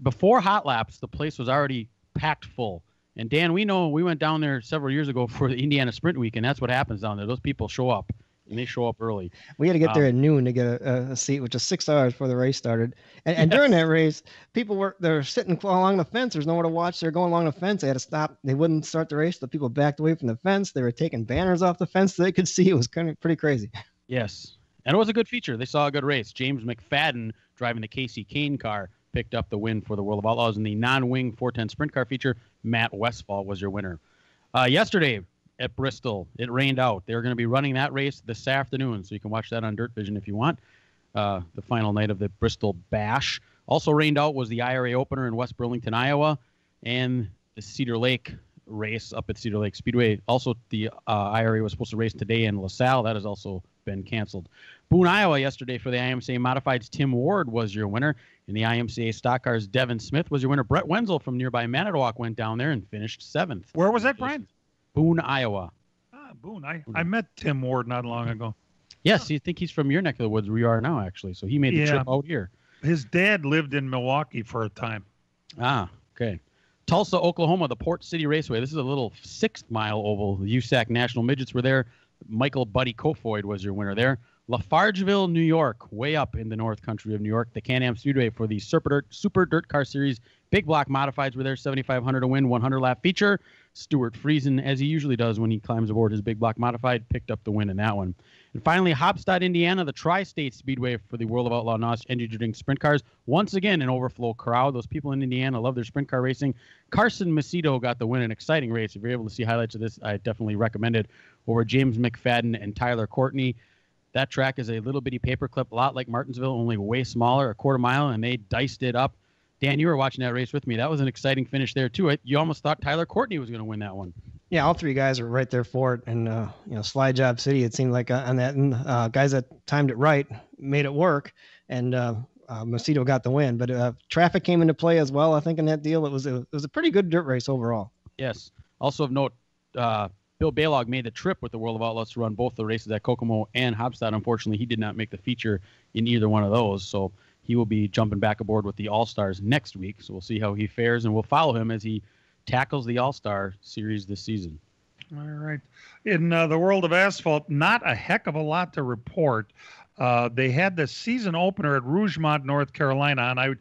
Before hot laps, the place was already packed full. And Dan, we went down there several years ago for the Indiana Sprint Week, and that's what happens down there. Those people show up, and they show up early. We had to get there at noon to get a seat, which is 6 hours before the race started. And during that race, people they're sitting along the fence. There's nowhere to watch. They're going along the fence. They had to stop. They wouldn't start the race. The people backed away from the fence. They were taking banners off the fence so they could see. It was kind of pretty crazy. Yes, and it was a good feature. They saw a good race. James McFadden, driving the Casey Kane car, picked up the win for the World of Outlaws. In the non-wing 410 sprint car feature, Matt Westfall was your winner. Yesterday at Bristol, it rained out. They're going to be running that race this afternoon, so you can watch that on Dirt Vision if you want. The final night of the Bristol Bash. Also rained out was the IRA opener in West Burlington, Iowa, and the Cedar Lake race up at Cedar Lake Speedway. Also, the IRA was supposed to race today in LaSalle. That has also been canceled. Boone, Iowa, yesterday for the IMCA Modifieds, Tim Ward was your winner. In the IMCA Stock Cars, Devin Smith was your winner. Brett Wenzel from nearby Manitowoc went down there and finished 7th. Where was that, Brian? Boone, Iowa. Boone. I met Tim Ward not long ago. Yes, you think he's from your neck of the woods where you are now, actually. So he made the trip out here. His dad lived in Milwaukee for a time. Ah, okay. Tulsa, Oklahoma, the Port City Raceway. This is a little 6-mile oval. The USAC National Midgets were there. Michael Buddy Kofoid was your winner there. Lafargeville, New York, way up in the north country of New York. The Can-Am Speedway for the Super Dirt Car Series. Big Block Modifieds were there, 7,500 to win, 100-lap feature. Stuart Friesen, as he usually does when he climbs aboard his Big Block Modified, picked up the win in that one. And finally, Hopstad, Indiana, the Tri-State Speedway for the World of Outlaw NOS Energy Drink Sprint Cars. Once again, an overflow crowd. Those people in Indiana love their sprint car racing. Carson Macedo got the win, an exciting race. If you're able to see highlights of this, I definitely recommend it. Over James McFadden and Tyler Courtney. That track is a little bitty paperclip, a lot like Martinsville, only way smaller, a quarter mile, and they diced it up. Dan, you were watching that race with me. That was an exciting finish there, too. You almost thought Tyler Courtney was going to win that one. Yeah, all three guys were right there for it. And, Slide Job City, it seemed like on that, and guys that timed it right made it work. And Macedo got the win. But traffic came into play as well, I think, in that deal. It was a pretty good dirt race overall. Yes. Also of note, Bill Balog made the trip with the World of Outlaws to run both the races at Kokomo and Hopstad. Unfortunately, he did not make the feature in either one of those. So he will be jumping back aboard with the All-Stars next week. So we'll see how he fares, and we'll follow him as he tackles the All-Star Series this season. All right. In the world of asphalt, not a heck of a lot to report. They had the season opener at Rougemont, North Carolina, and I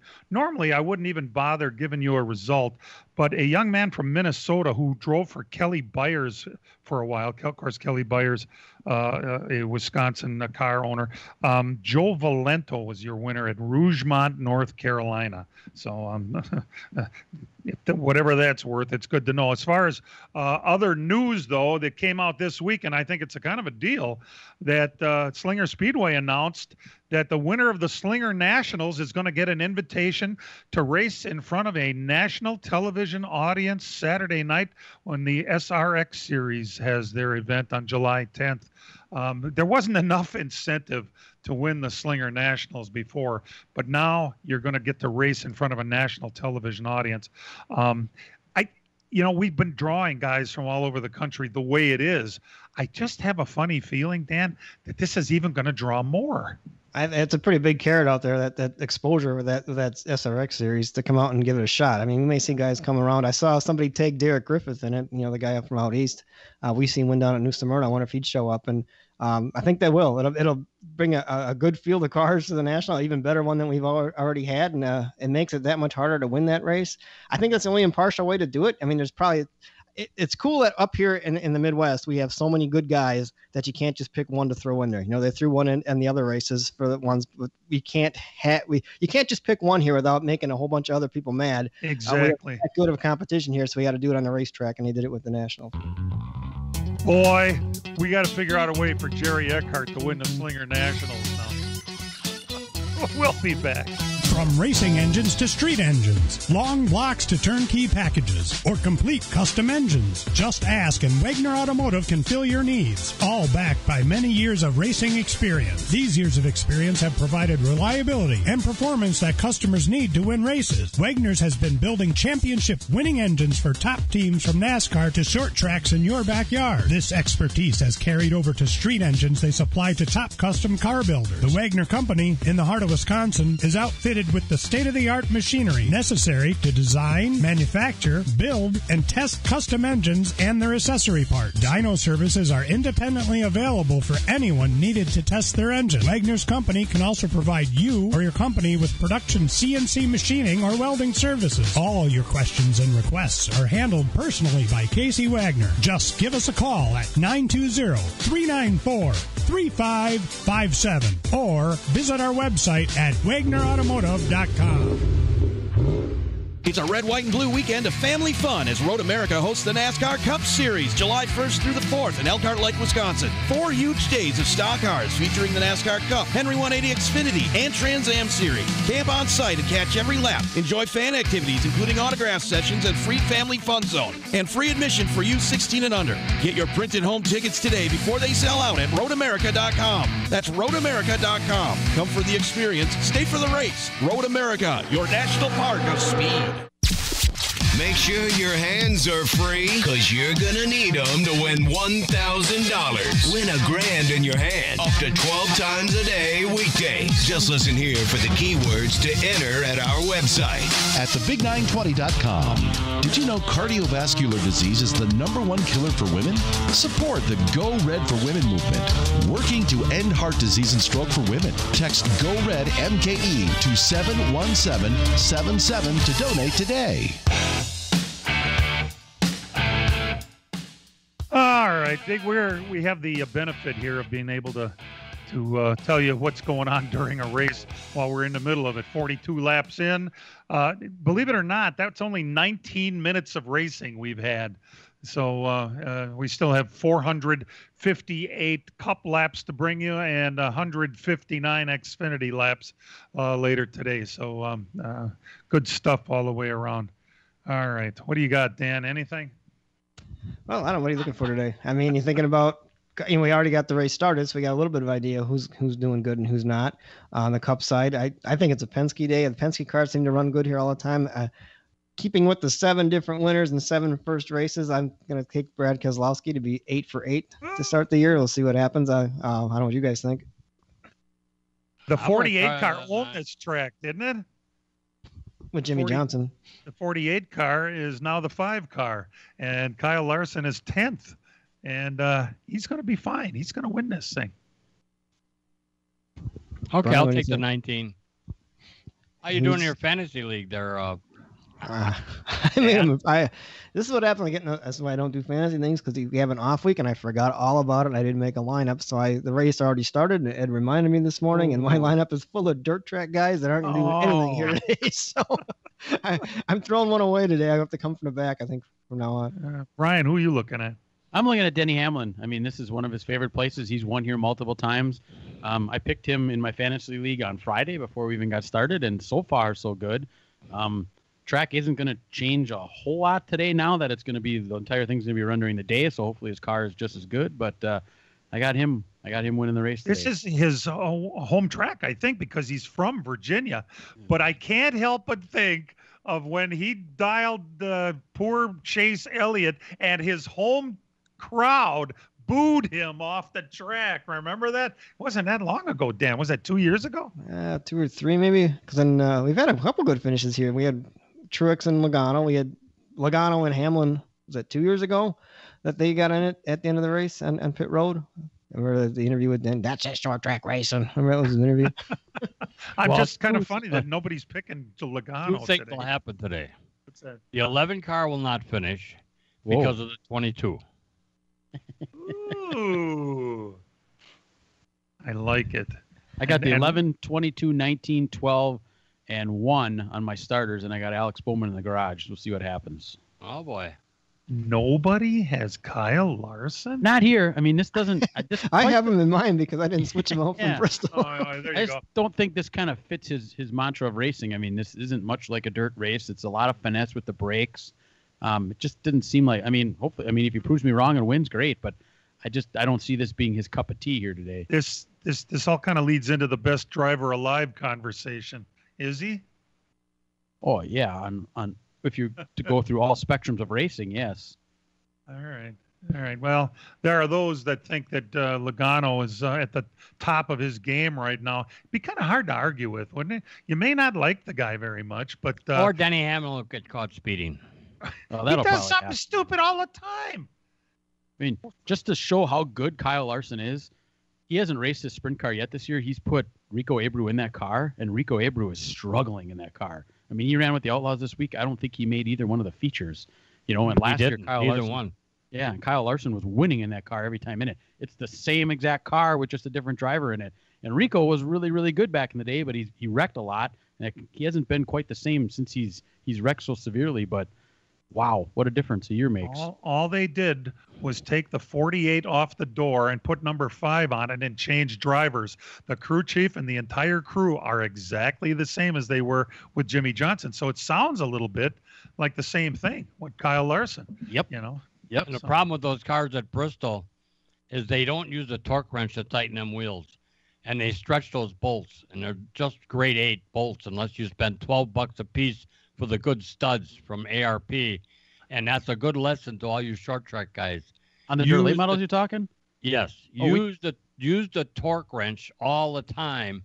wouldn't even bother giving you a result, but a young man from Minnesota who drove for Kelly Byers for a while. Of course, Kelly Byers, a Wisconsin car owner. Joe Valento was your winner at Rougemont, North Carolina. So whatever that's worth, it's good to know. As far as other news, though, that came out this week, and I think it's a kind of a deal, that Slinger Speedway announced that the winner of the Slinger Nationals is going to get an invitation to race in front of a national television audience Saturday night when the SRX Series has their event on July 10th. There wasn't enough incentive to win the Slinger Nationals before, but now you're going to get to race in front of a national television audience. We've been drawing guys from all over the country the way it is. I just have a funny feeling, Dan, that this is even going to draw more. It's a pretty big carrot out there, that exposure with that SRX series, to come out and give it a shot. I mean, we may see guys come around. I saw somebody take Derek Griffith in it, the guy up from out east. We seen win down at New Smyrna. I wonder if he'd show up, and I think they will. It'll bring a good field of cars to the National, even better one than we've already had, and it makes it that much harder to win that race. I think that's the only impartial way to do it. I mean, there's probably it's cool that up here in the Midwest we have so many good guys that you can't just pick one to throw in there. They threw one in the other races for the ones, but you can't just pick one here without making a whole bunch of other people mad. Exactly. That good of a competition here, so we had to do it on the racetrack, and they did it with the Nationals. Boy, we got to figure out a way for Jerry Eckhart to win the Slinger Nationals now. We'll be back. From racing engines to street engines, long blocks to turnkey packages, or complete custom engines, just ask and Wagner Automotive can fill your needs. All backed by many years of racing experience. These years of experience have provided reliability and performance that customers need to win races. Wagner's has been building championship-winning engines for top teams from NASCAR to short tracks in your backyard. This expertise has carried over to street engines they supply to top custom car builders. The Wagner Company, in the heart of Wisconsin, is outfitted with the state-of-the-art machinery necessary to design, manufacture, build, and test custom engines and their accessory parts. Dyno services are independently available for anyone needed to test their engine. Wagner's Company can also provide you or your company with production CNC machining or welding services. All your questions and requests are handled personally by Casey Wagner. Just give us a call at 920-394-3557 or visit our website at WagnerAutomotive.com. It's a red, white, and blue weekend of family fun as Road America hosts the NASCAR Cup Series July 1st through the 4th in Elkhart Lake, Wisconsin. 4 huge days of stock cars featuring the NASCAR Cup, Henry 180 Xfinity, and Trans Am Series. Camp on site and catch every lap. Enjoy fan activities including autograph sessions and free family fun zone. And free admission for youth 16 and under. Get your printed home tickets today before they sell out at RoadAmerica.com. That's RoadAmerica.com. Come for the experience, stay for the race. Road America, your national park of speed. Make sure your hands are free, because you're going to need them to win $1,000. Win $1,000 in your hand up to 12 times a day, weekdays. Just listen here for the keywords to enter at our website. At thebig920.com. Did you know cardiovascular disease is the #1 killer for women? Support the Go Red for Women movement, working to end heart disease and stroke for women. Text Go Red MKE to 71777 to donate today. All right, we have the benefit here of being able to tell you what's going on during a race while we're in the middle of it. 42 laps in. Believe it or not, that's only 19 minutes of racing we've had. So we still have 458 Cup laps to bring you and 159 Xfinity laps later today. So good stuff all the way around. All right, what do you got, Dan? Anything? Well, I don't know. What are you looking for today? I mean, you're thinking about, we already got the race started, so we got a little bit of idea who's doing good and who's not. On the Cup side, I think it's a Penske day. The Penske cars seem to run good here all the time. Keeping with the 7 different winners and 7 first races, I'm going to take Brad Keselowski to be 8 for 8 to start the year. We'll see what happens. I don't know what you guys think. The 48 car owned this track, didn't it? With Jimmy Johnson. The 48 car is now the 5 car, and Kyle Larson is 10th, and he's going to be fine. He's going to win this thing. Okay, Brian, I'll what do you take the think? 19. How you doing in your fantasy league there? This is what happened. That's why I don't do fantasy things, because we have an off week and I forgot all about it. And I didn't make a lineup, so the race already started. And Ed reminded me this morning, and my lineup is full of dirt track guys that aren't going to do anything here today. So I'm throwing one away today. I have to come from the back, I think, from now on. Brian, who are you looking at? I'm looking at Denny Hamlin. I mean, this is one of his favorite places. He's won here multiple times. I picked him in my fantasy league on Friday before we even got started, and so far, so good. Track isn't going to change a whole lot today now that it's going to be, the entire thing's going to be run during the day, so hopefully his car is just as good. But I got him winning the race today. This is his home track, I think, because he's from Virginia. But I can't help but think of when he dialed poor Chase Elliott and his home crowd booed him off the track. Remember that? It wasn't that long ago, Dan. Was that 2 years ago? 2 or 3 maybe. Because then we've had a couple good finishes here. We had Truex and Logano. We had Logano and Hamlin. Was that 2 years ago that they got in it at the end of the race on pit road? Remember the interview with Dan? That's a short track racing. Remember that was an interview? Just kind of funny that nobody's picking Logano. Two things today. will happen today. What's that? The 11 car will not finish because of the 22. Ooh. I like it. I got the 11, 22, 19, 12, and 1 on my starters, and I got Alex Bowman in the garage. We'll see what happens. Oh, boy. Nobody has Kyle Larson? Not here. I mean, this doesn't... I have him in mind because I didn't switch him out from Bristol. There I you just go. don't think this kind of fits his mantra of racing. I mean, this isn't much like a dirt race. It's a lot of finesse with the brakes. It just didn't seem like... I mean, hopefully... I mean, if he proves me wrong and wins, great, but I don't see this being his cup of tea here today. This all kind of leads into the best driver alive conversation. Is he? Oh, yeah. On if you to go through all spectrums of racing, yes. All right. Well, there are those that think that Logano is at the top of his game right now. It'd be kind of hard to argue with, wouldn't it? You may not like the guy very much, but or Denny Hamlin will get caught speeding. Oh, he does something stupid all the time. I mean, just to show how good Kyle Larson is, he hasn't raced his sprint car yet this year. He's put Rico Abreu in that car, and Rico Abreu is struggling in that car. I mean, he ran with the Outlaws this week. I don't think he made either one of the features. You know, and last year Kyle Larson won. Yeah, and Kyle Larson was winning in that car every time in it. It's the same exact car with just a different driver in it. And Rico was really, really good back in the day, but he wrecked a lot. And he hasn't been quite the same since he's wrecked so severely. But wow, what a difference a year makes. All they did was take the 48 off the door and put number 5 on it and change drivers. The crew chief and the entire crew are exactly the same as they were with Jimmy Johnson. So it sounds a little bit like the same thing with Kyle Larson. Yep. You know? Yep. And the problem with those cars at Bristol is they don't use a torque wrench to tighten them wheels. And they stretch those bolts. And they're just grade 8 bolts unless you spend $12 a piece for the good studs from ARP. And that's a good lesson to all you short track guys. On the dirt late models you're talking? Yes. Use the torque wrench all the time,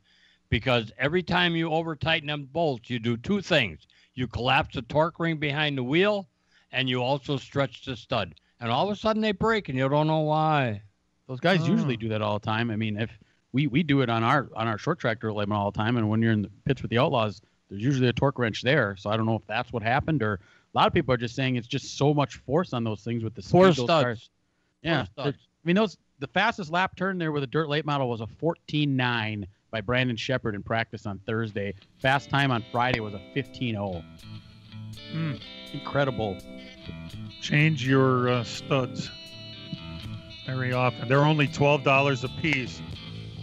because every time you over tighten them bolts, you do 2 things. You collapse the torque ring behind the wheel, and you also stretch the stud. And all of a sudden they break, and you don't know why. Those guys usually do that all the time. I mean, if we do it on our short track dirt late model all the time, and when you're in the pits with the Outlaws, there's usually a torque wrench there. So I don't know if that's what happened, or a lot of people are just saying it's just so much force on those things with the Four speed. studs. Yeah. I mean, the fastest lap turn there with a dirt late model was a 14.9 by Brandon Shepard in practice on Thursday. Fast time on Friday was a 15.0. Incredible. Change your studs very often. They're only $12 a piece.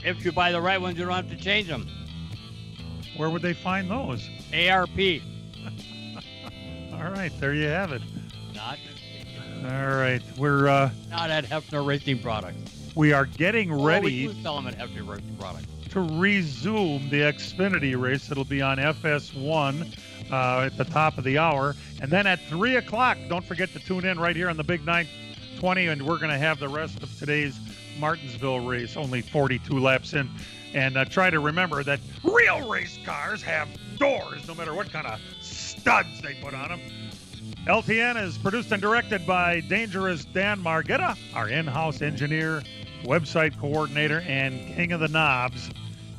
If you buy the right ones, you don't have to change them. Where would they find those? ARP. All right, there you have it. Not. All right, we're not at Hefner Racing Products. We are getting ready. We do sell them at Hefner Racing Products. To resume the Xfinity race. It'll be on FS1 at the top of the hour, and then at 3 o'clock. Don't forget to tune in right here on the Big 920, and we're going to have the rest of today's Martinsville race. Only 42 laps in. And try to remember that real race cars have doors, no matter what kind of studs they put on them. LTN is produced and directed by Dangerous Dan Margetta, our in-house engineer, website coordinator, and king of the knobs,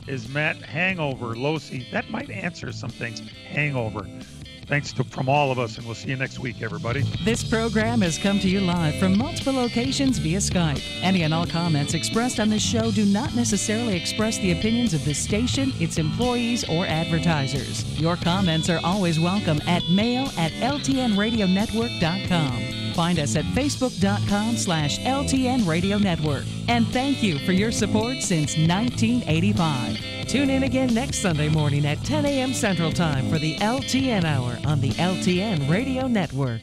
is Matt Hangover Losi. That might answer some things. Hangover. Thanks from all of us, and we'll see you next week, everybody. This program has come to you live from multiple locations via Skype. Any and all comments expressed on this show do not necessarily express the opinions of this station, its employees, or advertisers. Your comments are always welcome at mail@ltnradionetwork.com. Find us at facebook.com/LTN Radio Network. And thank you for your support since 1985. Tune in again next Sunday morning at 10 a.m. Central Time for the LTN Hour on the LTN Radio Network.